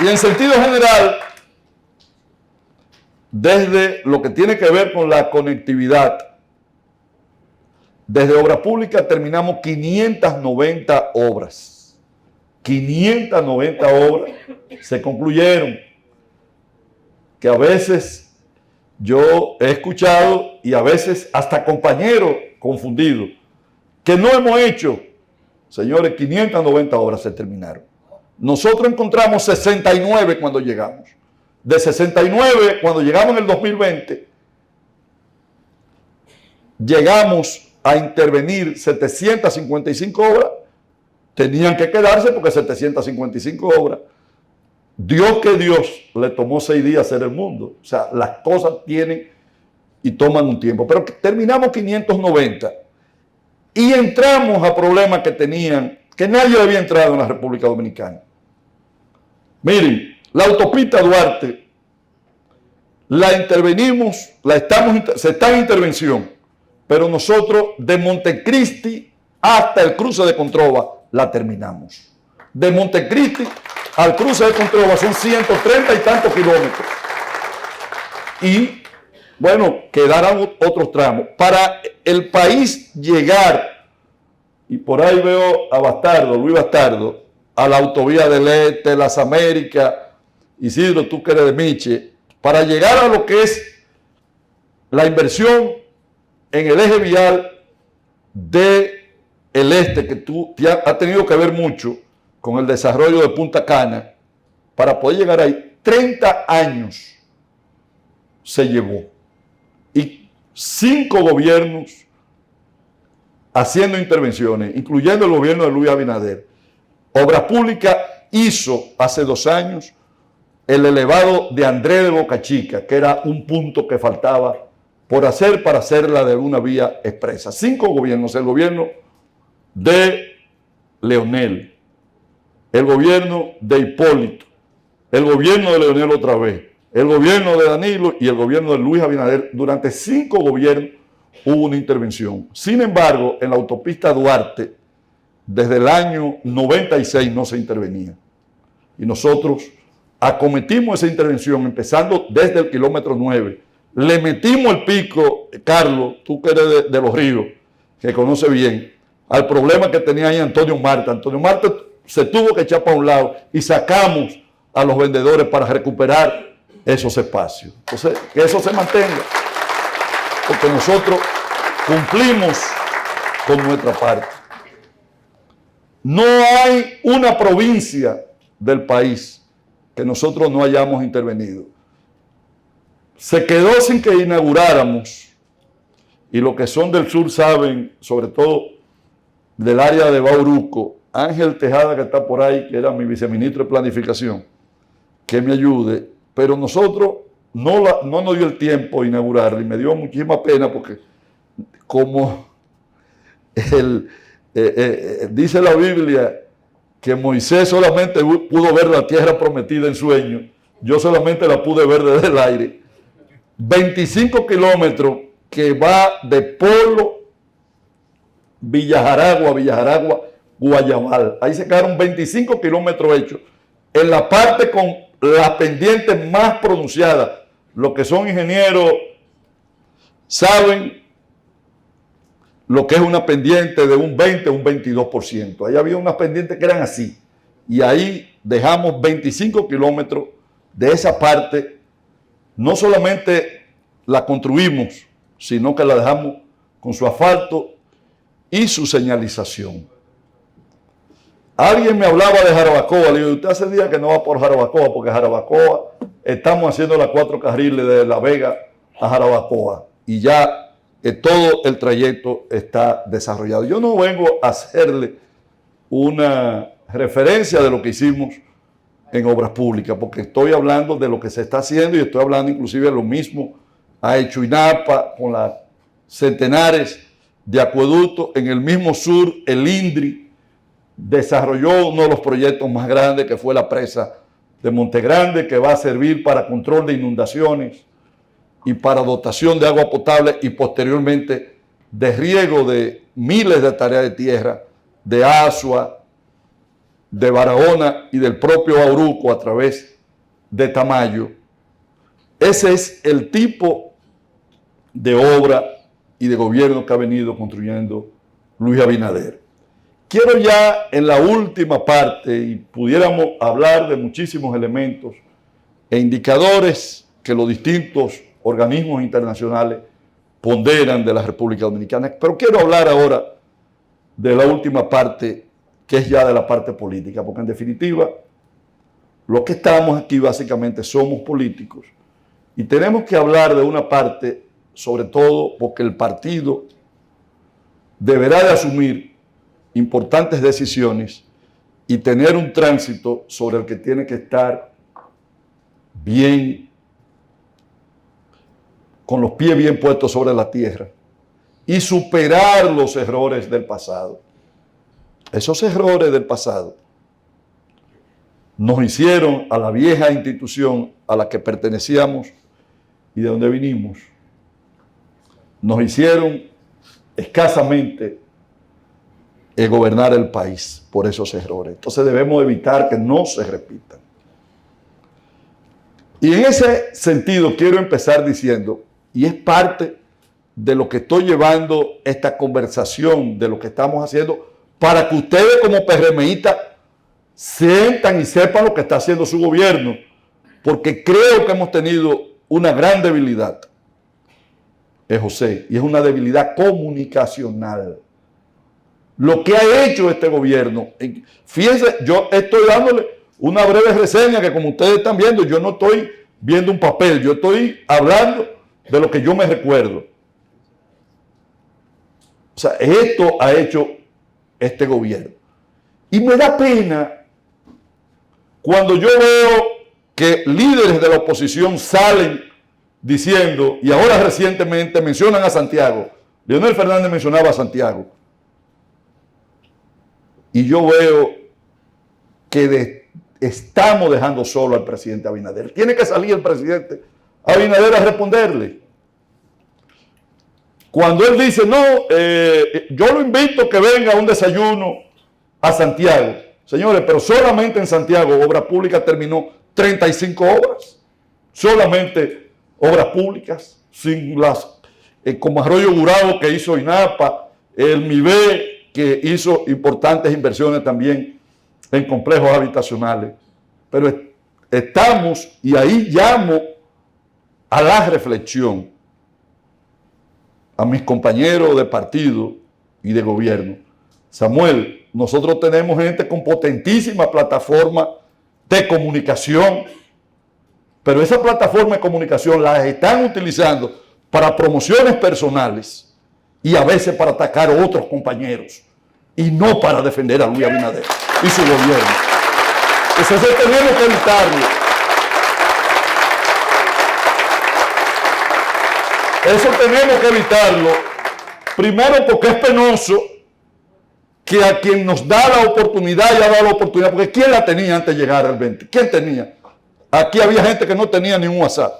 Y en sentido general, desde lo que tiene que ver con la conectividad, desde Obras Públicas terminamos 590 obras. 590 obras se concluyeron, que a veces yo he escuchado y a veces hasta compañeros confundidos, que no hemos hecho. Señores, 590 obras se terminaron. Nosotros encontramos 69 cuando llegamos. De 69, cuando llegamos en el 2020, llegamos a intervenir 755 obras. Tenían que quedarse porque 755 obras. Dios que Dios le tomó 6 días hacer el mundo. O sea, las cosas tienen y toman un tiempo. Pero terminamos 590 y entramos a problemas que tenían, que nadie había entrado en la República Dominicana. Miren, la autopista Duarte, la intervenimos, se está en intervención, pero nosotros de Montecristi hasta el cruce de Controva la terminamos. De Montecristi al cruce de Controva son 130 y tantos kilómetros. Y, bueno, quedarán otros tramos. Para el país llegar, y por ahí veo a Bastardo, Luis Bastardo, a la autovía del Este, Las Américas, Isidro, tú que eres de Miche, para llegar a lo que es la inversión en el eje vial del Este, que ha tenido que ver mucho con el desarrollo de Punta Cana, para poder llegar ahí, 30 años se llevó. Y 5 gobiernos haciendo intervenciones, incluyendo el gobierno de Luis Abinader. Obras Públicas hizo hace 2 años el elevado de Andrés de Boca Chica, que era un punto que faltaba por hacer para hacerla de una vía expresa. 5 gobiernos, el gobierno de Leonel, el gobierno de Hipólito, el gobierno de Leonel otra vez, el gobierno de Danilo y el gobierno de Luis Abinader. Durante 5 gobiernos hubo una intervención. Sin embargo, en la autopista Duarte, desde el año 96 no se intervenía. Y nosotros acometimos esa intervención empezando desde el kilómetro 9. Le metimos el pico, Carlos, tú que eres de Los Ríos, que conoce bien, al problema que tenía ahí Antonio Marta. Antonio Marta se tuvo que echar para un lado y sacamos a los vendedores para recuperar esos espacios. Entonces, que eso se mantenga, porque nosotros cumplimos con nuestra parte. No hay una provincia del país que nosotros no hayamos intervenido. Se quedó sin que inauguráramos, y los que son del sur saben, sobre todo del área de Bauruco, Ángel Tejada, que está por ahí, que era mi viceministro de Planificación, que me ayude, pero nosotros no nos dio el tiempo de inaugurarla, y me dio muchísima pena porque como dice la Biblia que Moisés solamente pudo ver la tierra prometida en sueños, yo solamente la pude ver desde el aire, 25 kilómetros que va de Polo, Villajaragua, Guayabal. Ahí se quedaron 25 kilómetros hechos en la parte con las pendientes más pronunciadas. Los que son ingenieros saben lo que es una pendiente de un 20 o un 22%. Ahí había unas pendientes que eran así. Y ahí dejamos 25 kilómetros de esa parte. No solamente la construimos, sino que la dejamos con su asfalto y su señalización. Alguien me hablaba de Jarabacoa. Le digo, usted hace días que no va por Jarabacoa, porque Jarabacoa estamos haciendo las 4 carriles de La Vega a Jarabacoa y ya todo el trayecto está desarrollado. Yo no vengo a hacerle una referencia de lo que hicimos en obras públicas, porque estoy hablando de lo que se está haciendo y estoy hablando inclusive de lo mismo ha hecho INAPA con las centenares de acueductos. En el mismo sur, el INDRI desarrolló uno de los proyectos más grandes, que fue la presa de Montegrande, que va a servir para control de inundaciones y para dotación de agua potable y posteriormente de riego de miles de hectáreas de tierra de Asua, de Barahona y del propio Bauruco a través de Tamayo. Ese es el tipo de obra y de gobierno que ha venido construyendo Luis Abinader. Quiero ya en la última parte, y pudiéramos hablar de muchísimos elementos e indicadores que los distintos organismos internacionales ponderan de la República Dominicana, pero quiero hablar ahora de la última parte, que es ya de la parte política, porque en definitiva, los que estamos aquí básicamente somos políticos y tenemos que hablar de una parte, sobre todo porque el partido deberá de asumir importantes decisiones y tener un tránsito sobre el que tiene que estar bien, con los pies bien puestos sobre la tierra y superar los errores del pasado. Esos errores del pasado nos hicieron a la vieja institución a la que pertenecíamos y de donde vinimos, nos hicieron escasamente gobernar el país por esos errores. Entonces debemos evitar que no se repitan. Y en ese sentido quiero empezar diciendo, y es parte de lo que estoy llevando esta conversación, de lo que estamos haciendo, para que ustedes como PRMistas sientan y sepan lo que está haciendo su gobierno, porque creo que hemos tenido una gran debilidad, José, y es una debilidad comunicacional. Lo que ha hecho este gobierno, fíjense, yo estoy dándole una breve reseña que como ustedes están viendo, yo no estoy viendo un papel, yo estoy hablando de lo que yo me recuerdo. O sea, esto ha hecho este gobierno. Y me da pena cuando yo veo que líderes de la oposición salen diciendo, y ahora recientemente mencionan a Santiago, Leonel Fernández mencionaba a Santiago, y yo veo que estamos dejando solo al presidente Abinader. Tiene que salir el presidente Abinader a responderle. Cuando él dice, no, yo lo invito a que venga a un desayuno a Santiago. Señores, pero solamente en Santiago, Obras Públicas terminó 35 obras. Solamente obras públicas, sin las, como Arroyo Gurabo que hizo INAPA, el MIBE que hizo importantes inversiones también en complejos habitacionales. Pero estamos, y ahí llamo a la reflexión a mis compañeros de partido y de gobierno. Samuel, nosotros tenemos gente con potentísima plataforma de comunicación, pero esa plataforma de comunicación las están utilizando para promociones personales y a veces para atacar a otros compañeros y no para defender a Luis Abinader y su gobierno. Entonces tenemos que evitarlo. Eso tenemos que evitarlo, primero porque es penoso que a quien nos da la oportunidad y ha dado la oportunidad, porque ¿quién la tenía antes de llegar al 20? ¿Quién tenía? Aquí había gente que no tenía ni un WhatsApp.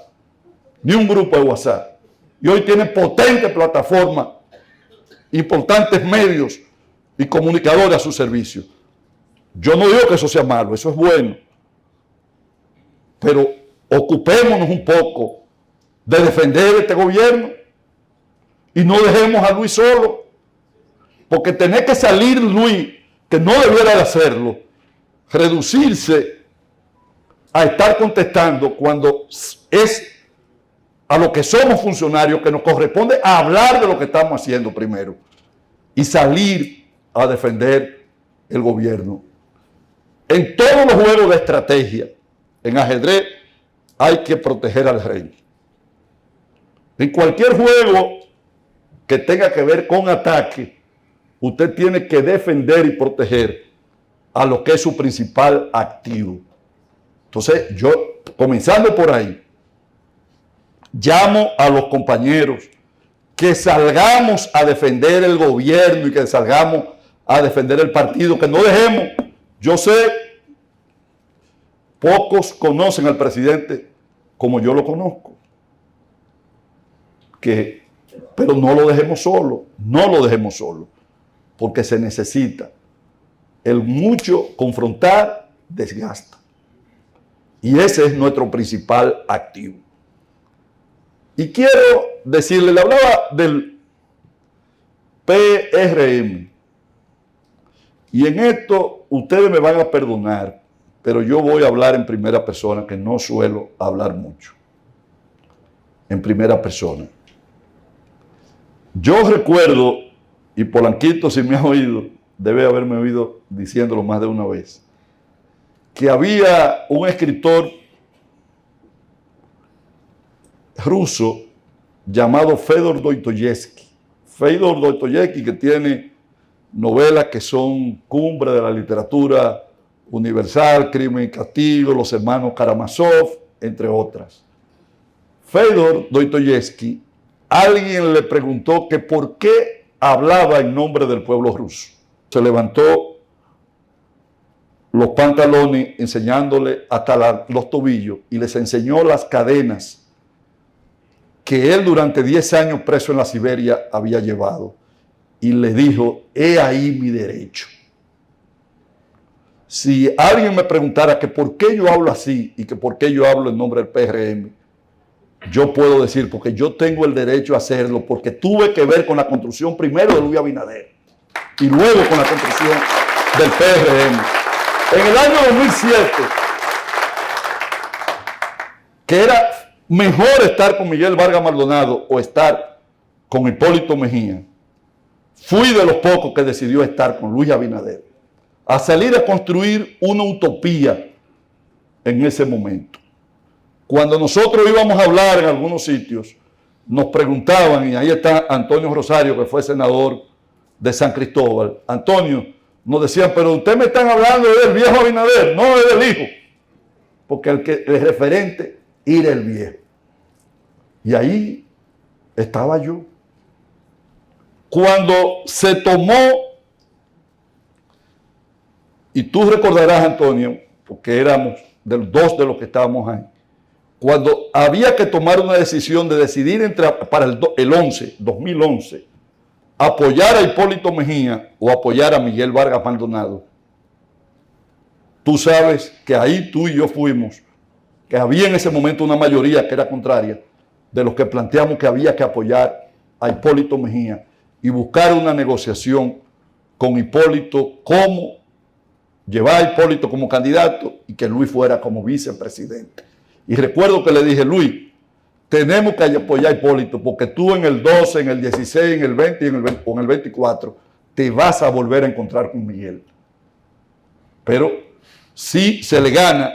ni un grupo de WhatsApp. Y hoy tiene potentes plataformas, importantes medios y comunicadores a su servicio. Yo no digo que eso sea malo, eso es bueno. Pero ocupémonos un poco de defender este gobierno y no dejemos a Luis solo. Porque tener que salir Luis, que no debiera de hacerlo, reducirse a estar contestando cuando es a lo que somos funcionarios, que nos corresponde hablar de lo que estamos haciendo primero y salir a defender el gobierno. En todos los juegos de estrategia, en ajedrez, hay que proteger al rey. En cualquier juego que tenga que ver con ataque, usted tiene que defender y proteger a lo que es su principal activo. Entonces, yo, comenzando por ahí, llamo a los compañeros que salgamos a defender el gobierno y que salgamos a defender el partido, que no dejemos. Yo sé, pocos conocen al presidente como yo lo conozco, pero no lo dejemos solo, no lo dejemos solo, porque se necesita. El mucho confrontar desgasta. Y ese es nuestro principal activo. Y quiero decirle, le hablaba del PRM. Y en esto ustedes me van a perdonar, pero yo voy a hablar en primera persona, que no suelo hablar mucho. En primera persona. Yo recuerdo, y Polanquito, si me ha oído, debe haberme oído diciéndolo más de una vez, que había un escritor ruso llamado Fedor Dostoyevsky. Fedor Dostoyevsky, que tiene novelas que son cumbre de la literatura universal, Crimen y Castigo, Los hermanos Karamazov, entre otras. Fedor Dostoyevsky, alguien le preguntó que por qué hablaba en nombre del pueblo ruso. Se levantó los pantalones enseñándole hasta los tobillos y les enseñó las cadenas que él durante 10 años preso en la Siberia había llevado. Y le dijo, he ahí mi derecho. Si alguien me preguntara que por qué yo hablo así y que por qué yo hablo en nombre del PRM, yo puedo decir, porque yo tengo el derecho a hacerlo, porque tuve que ver con la construcción primero de Luis Abinader y luego con la construcción del PRM. En el año 2007, que era mejor estar con Miguel Vargas Maldonado o estar con Hipólito Mejía, fui de los pocos que decidió estar con Luis Abinader, a salir a construir una utopía en ese momento. Cuando nosotros íbamos a hablar en algunos sitios, nos preguntaban, y ahí está Antonio Rosario, que fue senador de San Cristóbal. Antonio, nos decían, pero ustedes me están hablando del viejo Abinader, no es del hijo, porque el referente era el viejo. Y ahí estaba yo. Cuando se tomó, y tú recordarás, Antonio, porque éramos dos de los que estábamos ahí, cuando había que tomar una decisión de decidir para el 2011, apoyar a Hipólito Mejía o apoyar a Miguel Vargas Maldonado, tú sabes que ahí tú y yo fuimos, que había en ese momento una mayoría que era contraria, de los que planteamos que había que apoyar a Hipólito Mejía y buscar una negociación con Hipólito, como llevar a Hipólito como candidato y que Luis fuera como vicepresidente. Y recuerdo que le dije, Luis, tenemos que apoyar a Hipólito porque tú en el 12, en el 16, en el 20 y en el 24 te vas a volver a encontrar con Miguel. Pero si se le gana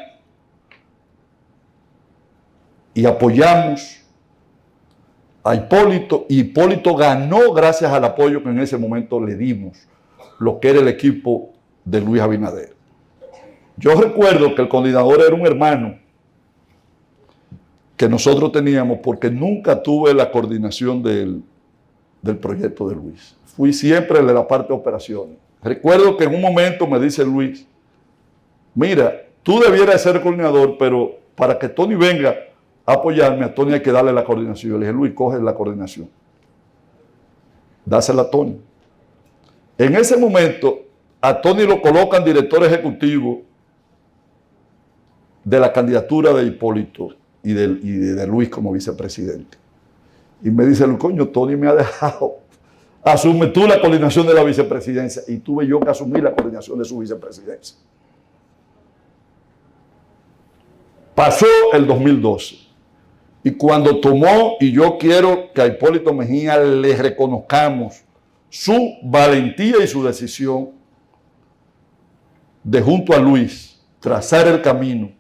y apoyamos a Hipólito, y Hipólito ganó gracias al apoyo que en ese momento le dimos, lo que era el equipo de Luis Abinader. Yo recuerdo que el coordinador era un hermano que nosotros teníamos, porque nunca tuve la coordinación del proyecto de Luis. Fui siempre el de la parte de operaciones. Recuerdo que en un momento me dice Luis, mira, tú debieras ser coordinador, pero para que Tony venga apoyarme, a Tony hay que darle la coordinación. Yo le dije, Luis, coge la coordinación. Dásela a Tony. En ese momento, a Tony lo colocan director ejecutivo de la candidatura de Hipólito y de Luis como vicepresidente. Y me dice, coño, Tony me ha dejado. Asume tú la coordinación de la vicepresidencia. Y tuve yo que asumir la coordinación de su vicepresidencia. Pasó el 2012. Y cuando tomó, y yo quiero que a Hipólito Mejía le reconozcamos su valentía y su decisión de junto a Luis trazar el camino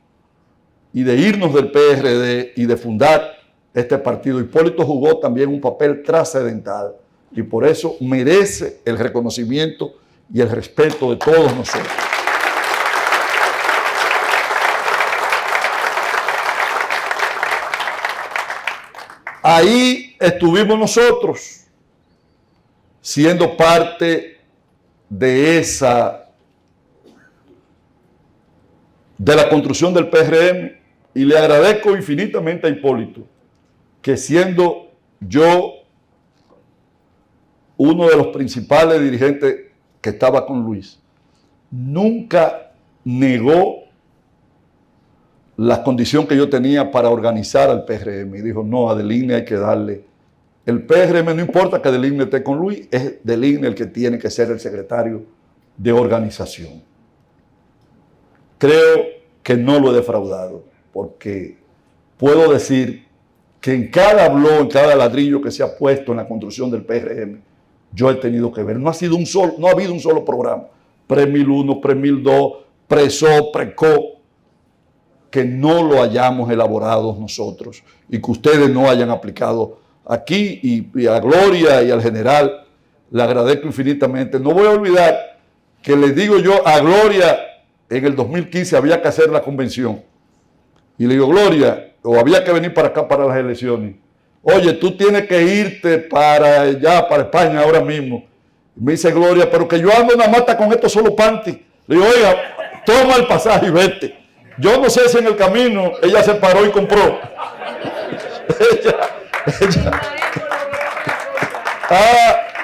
y de irnos del PRD y de fundar este partido. Hipólito jugó también un papel trascendental y por eso merece el reconocimiento y el respeto de todos nosotros. Ahí estuvimos nosotros, siendo parte de la construcción del PRM, y le agradezco infinitamente a Hipólito que, siendo yo uno de los principales dirigentes que estaba con Luis, nunca negó la condición que yo tenía para organizar al PRM y dijo, no, a Deligne hay que darle. El PRM, no importa que Deligne esté con Luis, es Deligne el que tiene que ser el secretario de organización. Creo que no lo he defraudado, porque puedo decir que en cada blog, en cada ladrillo que se ha puesto en la construcción del PRM, yo he tenido que ver. No ha habido un solo programa, Pre-1001, Pre-1002, Pre-SO, Pre-CO, que no lo hayamos elaborado nosotros y que ustedes no hayan aplicado aquí. Y a Gloria y al general le agradezco infinitamente. No voy a olvidar que les digo yo a Gloria, en el 2015 había que hacer la convención. Y le digo, Gloria, o había que venir para acá para las elecciones. Oye, tú tienes que irte para allá, para España ahora mismo. Y me dice Gloria, pero que yo ando en la mata con estos solo panty. Le digo, oiga, toma el pasaje y vete. Yo no sé si en el camino ella se paró y compró.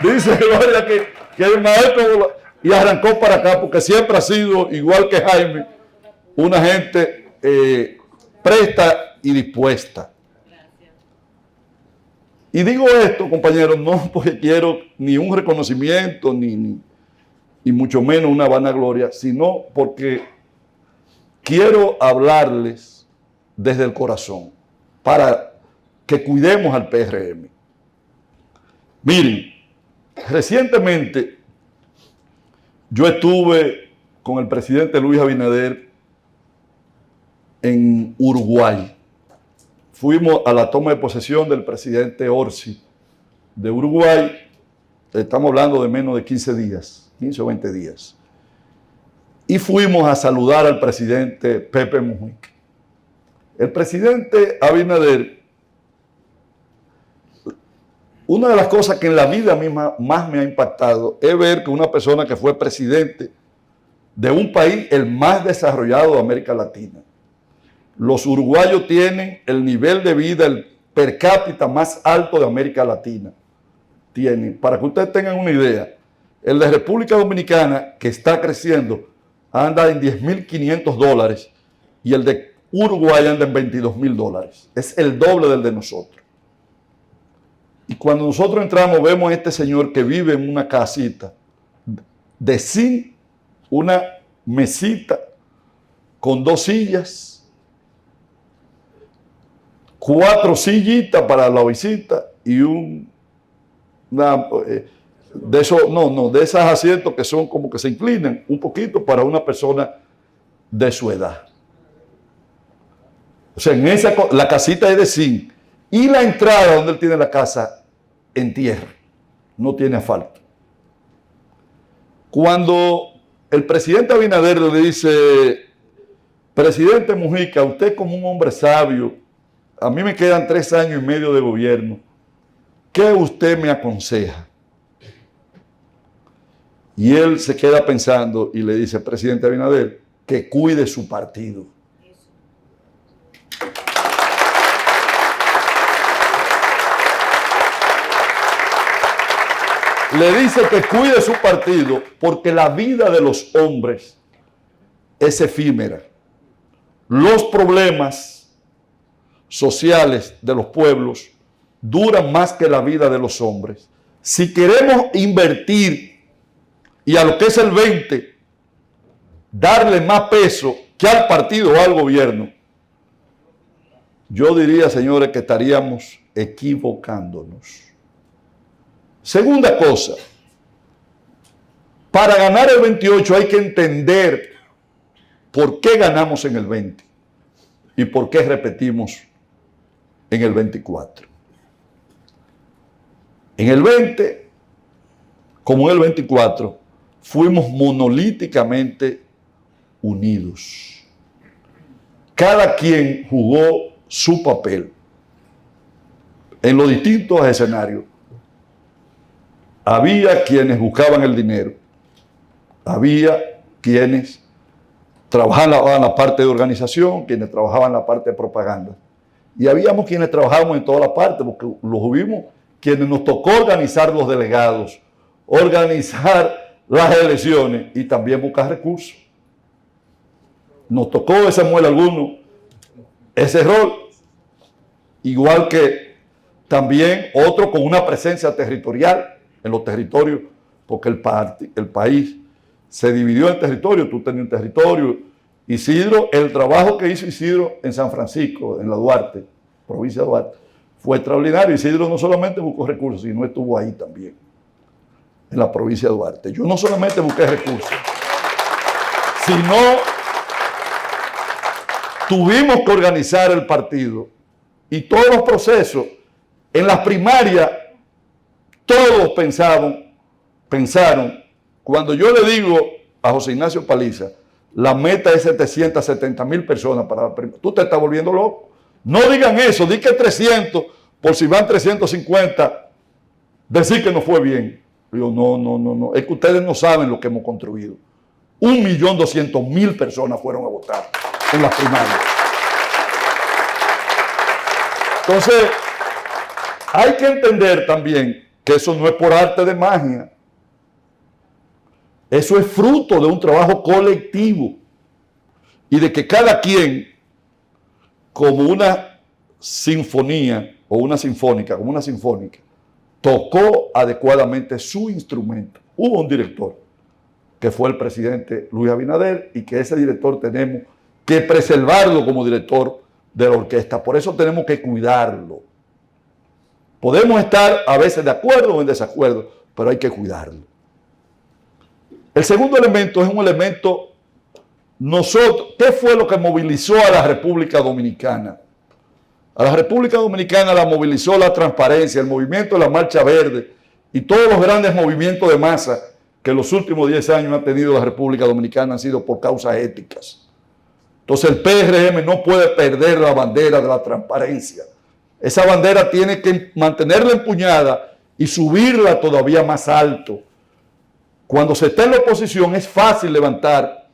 Dice Gloria que el maestro, y arrancó para acá, porque siempre ha sido, igual que Jaime, una gente presta y dispuesta. Y digo esto, compañeros, no porque quiero ni un reconocimiento, ni mucho menos una vanagloria, sino porque quiero hablarles desde el corazón para que cuidemos al PRM. Miren, recientemente yo estuve con el presidente Luis Abinader en Uruguay. Fuimos a la toma de posesión del presidente Orsi de Uruguay. Estamos hablando de menos de 15 días, 15 o 20 días. Y fuimos a saludar al presidente Pepe Mujica. El presidente Abinader, una de las cosas que en la vida misma más me ha impactado es ver que una persona que fue presidente de un país el más desarrollado de América Latina. Los uruguayos tienen el nivel de vida, el per cápita más alto de América Latina. Tienen, para que ustedes tengan una idea, el de República Dominicana, que está creciendo, anda en $10.500 y el de Uruguay anda en $22.000. Es el doble del de nosotros. Y cuando nosotros entramos, vemos a este señor que vive en una casita de zinc, una mesita con 2 sillas, 4 sillitas para la visita y de esas asientos que son como que se inclinan un poquito para una persona de su edad. O sea, la casita es de zinc y la entrada donde él tiene la casa en tierra, no tiene asfalto. Cuando el presidente Abinader le dice, presidente Mujica, usted como un hombre sabio, a mí me quedan 3 años y medio de gobierno, ¿qué usted me aconseja? Y él se queda pensando y le dice, presidente Abinader, que cuide su partido. le dice que cuide su partido porque la vida de los hombres es efímera. Los problemas sociales de los pueblos duran más que la vida de los hombres. Si queremos invertir y a lo que es el 20, darle más peso que al partido o al gobierno, yo diría, señores, que estaríamos equivocándonos. Segunda cosa, para ganar el 28 hay que entender por qué ganamos en el 20 y por qué repetimos en el 24. En el 20, como en el 24, fuimos monolíticamente unidos. Cada quien jugó su papel en los distintos escenarios. Había quienes buscaban el dinero, había quienes trabajaban en la parte de organización, quienes trabajaban en la parte de propaganda, y habíamos quienes trabajábamos en toda la parte, porque los vimos, quienes nos tocó organizar los delegados, organizar las elecciones y también buscar recursos. Nos tocó de Samuel alguno ese rol, igual que también otro con una presencia territorial en los territorios, porque el país se dividió en territorios. Tú tenías un territorio. Isidro, el trabajo que hizo Isidro en San Francisco, en la Duarte, provincia de Duarte, fue extraordinario. Isidro no solamente buscó recursos, sino estuvo ahí también, en la provincia de Duarte. Yo no solamente busqué recursos, sino tuvimos que organizar el partido y todos los procesos. En las primarias, todos pensaron, cuando yo le digo a José Ignacio Paliza, la meta es 770,000 personas para la primaria, tú te estás volviendo loco. No digan eso, di que 300, por si van 350, decir que no fue bien. Digo, no, es que ustedes no saben lo que hemos construido. 1.200.000 personas fueron a votar en las primarias. Entonces, hay que entender también que eso no es por arte de magia. Eso es fruto de un trabajo colectivo y de que cada quien, como una sinfonía o una sinfónica, tocó adecuadamente su instrumento. Hubo un director, que fue el presidente Luis Abinader, y que ese director tenemos que preservarlo como director de la orquesta. Por eso tenemos que cuidarlo. Podemos estar a veces de acuerdo o en desacuerdo, pero hay que cuidarlo. El segundo elemento es un elemento, ¿qué fue lo que movilizó a la República Dominicana? A la República Dominicana la movilizó la transparencia, el movimiento de la Marcha Verde y todos los grandes movimientos de masa que en los últimos 10 años ha tenido la República Dominicana han sido por causas éticas. Entonces el PRM no puede perder la bandera de la transparencia. Esa bandera tiene que mantenerla empuñada y subirla todavía más alto. Cuando se está en la oposición es fácil levantar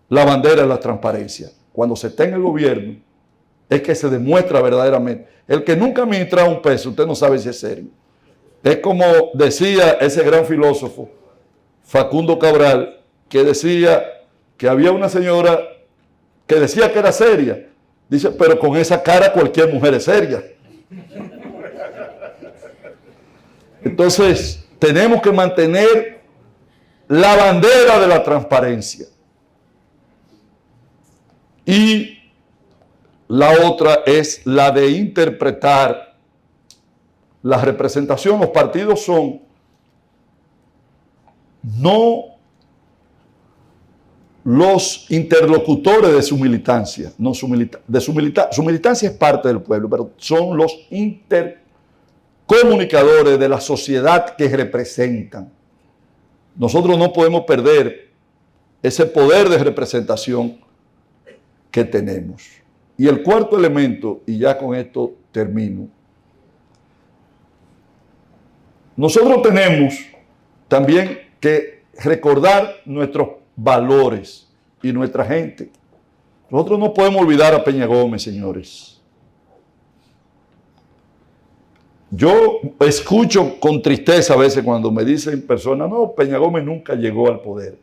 la bandera de la transparencia. Cuando se está en el gobierno es que se demuestra verdaderamente. El que nunca ha administrado un peso, usted no sabe si es serio. Es como decía ese gran filósofo Facundo Cabral, que decía que había una señora que decía que era seria. Dice, pero con esa cara cualquier mujer es seria. Entonces, tenemos que mantener la bandera de la transparencia. Y la otra es la de interpretar la representación. Los partidos son no los interlocutores de su militancia, no su militancia es parte del pueblo, pero son los intercomunicadores de la sociedad que representan. Nosotros no podemos perder ese poder de representación que tenemos. Y el cuarto elemento, y ya con esto termino, nosotros tenemos también que recordar nuestros valores y nuestra gente. Nosotros no podemos olvidar a Peña Gómez, señores. Yo escucho con tristeza a veces cuando me dicen personas, no, Peña Gómez nunca llegó al poder.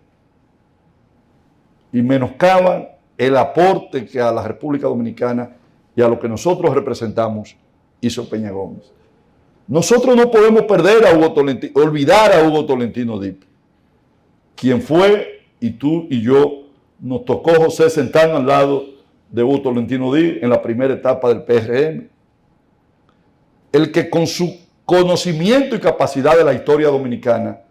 Y menoscaban el aporte que a la República Dominicana y a lo que nosotros representamos hizo Peña Gómez. Nosotros no podemos perder a Hugo Tolentino, olvidar a Hugo Tolentino Dipp, quien fue, y tú y yo, nos tocó José sentarnos al lado de Hugo Tolentino Dipp en la primera etapa del PRM. El que con su conocimiento y capacidad de la historia dominicana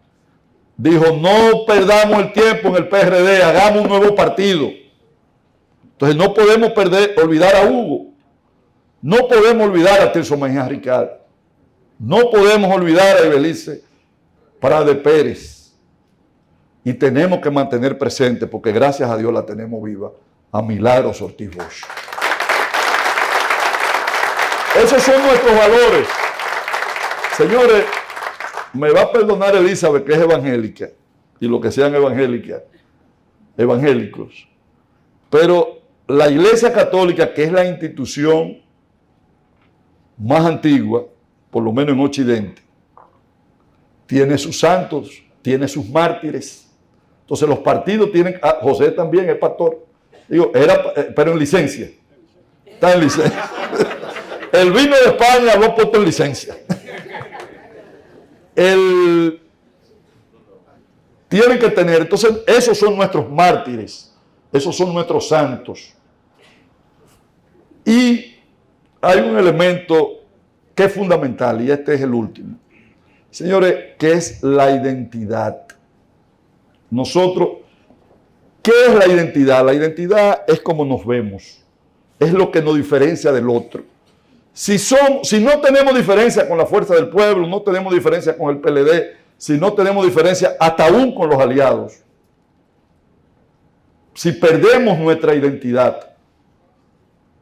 dijo, no perdamos el tiempo en el PRD, hagamos un nuevo partido. Entonces no podemos olvidar a Hugo, no podemos olvidar a Tirso Mejía Ricard, no podemos olvidar a Ibelice Prade Pérez, y tenemos que mantener presente, porque gracias a Dios la tenemos viva, a Milagros Ortiz Bosch. Esos son nuestros valores. Señores, me va a perdonar Elizabeth, que es evangélica, y lo que sean evangélicos, pero la Iglesia Católica, que es la institución más antigua, por lo menos en Occidente, tiene sus santos, tiene sus mártires. Entonces los partidos tienen, José también es pastor, digo, pero en licencia, está en licencia. El vino de España lo ha puesto en licencia. Tienen que tener, entonces esos son nuestros mártires, esos son nuestros santos. Y hay un elemento que es fundamental, y este es el último, señores, que es la identidad. Nosotros, ¿qué es la identidad? La identidad es como nos vemos, es lo que nos diferencia del otro. Si no tenemos diferencia con la Fuerza del Pueblo, no tenemos diferencia con el PLD, si no tenemos diferencia hasta aún con los aliados, si perdemos nuestra identidad,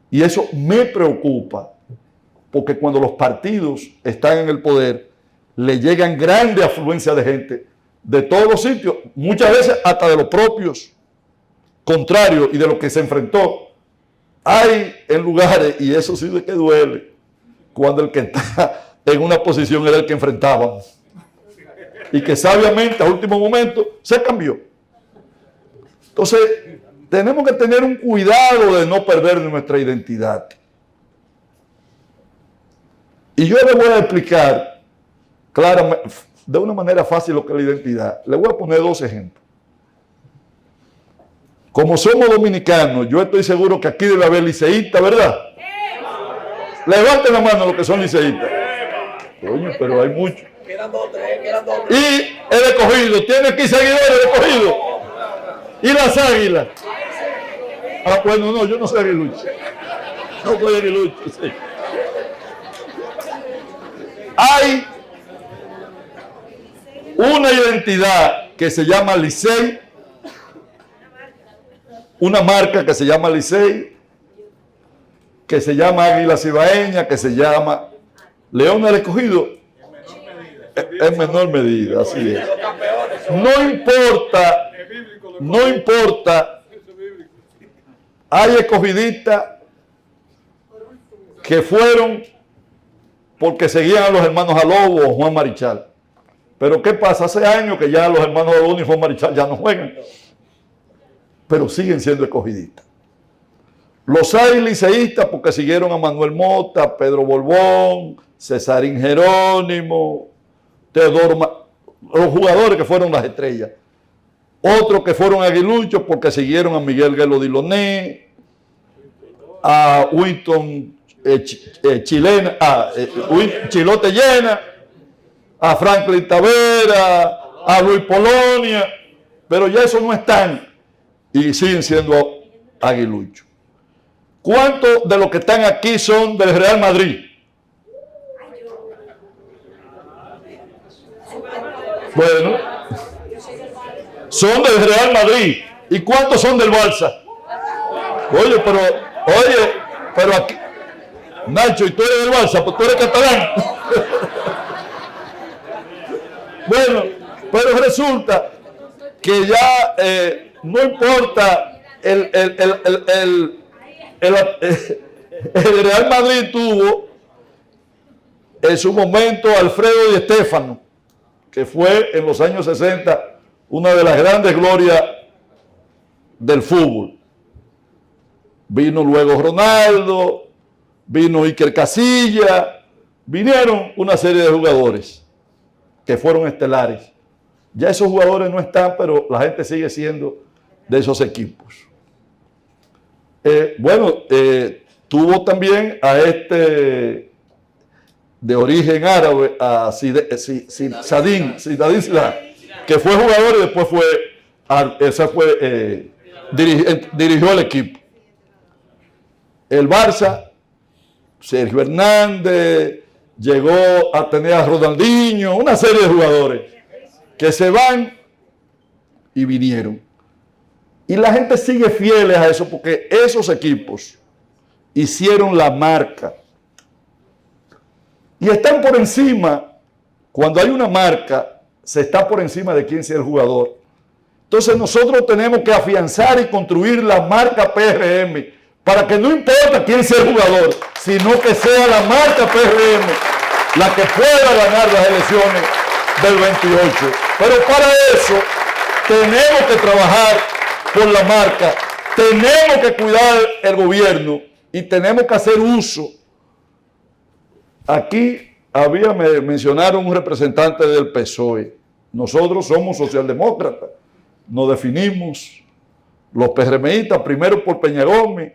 y eso me preocupa, porque cuando los partidos están en el poder, le llegan grandes afluencias de gente de todos los sitios, muchas veces hasta de los propios contrarios y de los que se enfrentó. Hay en lugares, y eso sí de que duele, cuando el que está en una posición era el que enfrentábamos. Y que sabiamente, a último momento, se cambió. Entonces, tenemos que tener un cuidado de no perder nuestra identidad. Y yo le voy a explicar claramente, de una manera fácil, lo que es la identidad. Le voy a poner dos ejemplos. Como somos dominicanos, yo estoy seguro que aquí debe haber liceístas, ¿verdad? Levanten la mano los que son liceístas. Coño, pero hay muchos. Y el Escogido, tiene aquí seguidores el Escogido. Y las Águilas. Bueno, no, yo no soy aguilucho. No soy aguilucho, sí. Hay una identidad que se llama Licey, una marca que se llama Licey, que se llama Águila Cibaeña, que se llama León del Escogido, en menor medida, así es. No importa, hay escogidistas que fueron porque seguían a los hermanos Alobo o Juan Marichal. Pero ¿qué pasa? Hace años que ya los hermanos Alobo y Juan Marichal ya no juegan, pero siguen siendo escogidistas. Los hay liceístas porque siguieron a Manuel Mota, Pedro Borbón, Cesarín Jerónimo, Teodoro, los jugadores que fueron las estrellas. Otros que fueron aguiluchos porque siguieron a Miguel Guelo Diloné, a Winston Chilote Llena, a Franklin Tavera, a Luis Polonia, pero ya eso no están y siguen siendo aguiluchos. ¿Cuántos de los que están aquí son del Real Madrid? Bueno, son del Real Madrid. ¿Y cuántos son del Barça? Oye, pero aquí, Nacho, ¿y tú eres del Barça? Pues tú eres catalán. Bueno, pero resulta que ya no importa el Real Madrid tuvo En su momento, Alfredo Di Stéfano, que fue en los años 60 una de las grandes glorias del fútbol. Vino luego Ronaldo, vino Iker Casillas, vinieron una serie de jugadores que fueron estelares. Ya esos jugadores no están, pero la gente sigue siendo de esos equipos. Tuvo también a este de origen árabe, a Zinedine Zidane, que fue jugador y después dirigió el equipo. El Barça, Sergio Hernández, llegó a tener a Ronaldinho, una serie de jugadores que se van y vinieron. Y la gente sigue fieles a eso porque esos equipos hicieron la marca. Y están por encima, cuando hay una marca, se está por encima de quién sea el jugador. Entonces nosotros tenemos que afianzar y construir la marca PRM para que no importa quién sea el jugador, sino que sea la marca PRM la que pueda ganar las elecciones del 28. Pero para eso tenemos que trabajar por la marca, tenemos que cuidar el gobierno y tenemos que hacer uso. Aquí mencionaron un representante del PSOE. Nosotros somos socialdemócratas. Nos definimos los PRMistas primero por Peña Gómez,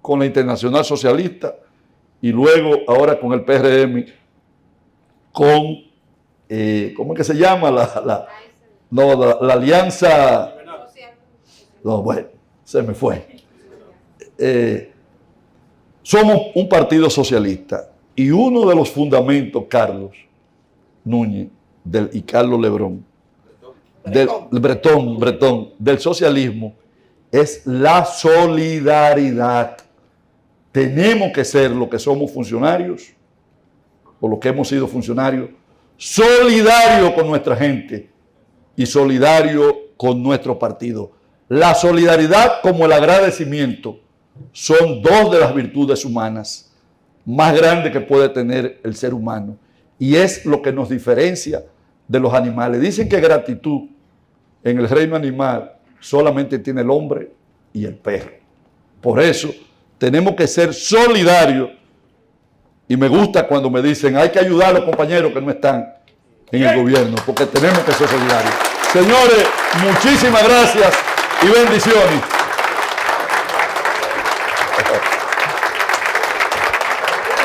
con la Internacional Socialista, y luego ahora con el PRM, con, ¿cómo es que se llama? La alianza... No, bueno, se me fue. Somos un partido socialista y uno de los fundamentos, Carlos Núñez y Carlos Lebrón, Bretón, del socialismo es la solidaridad. Tenemos que ser lo que somos funcionarios o lo que hemos sido funcionarios, solidarios con nuestra gente y solidarios con nuestro partido. La solidaridad como el agradecimiento son dos de las virtudes humanas más grandes que puede tener el ser humano y es lo que nos diferencia de los animales. Dicen que gratitud en el reino animal solamente tiene el hombre y el perro. Por eso tenemos que ser solidarios y me gusta cuando me dicen hay que ayudar a los compañeros que no están en el gobierno porque tenemos que ser solidarios. Señores, muchísimas gracias y bendiciones.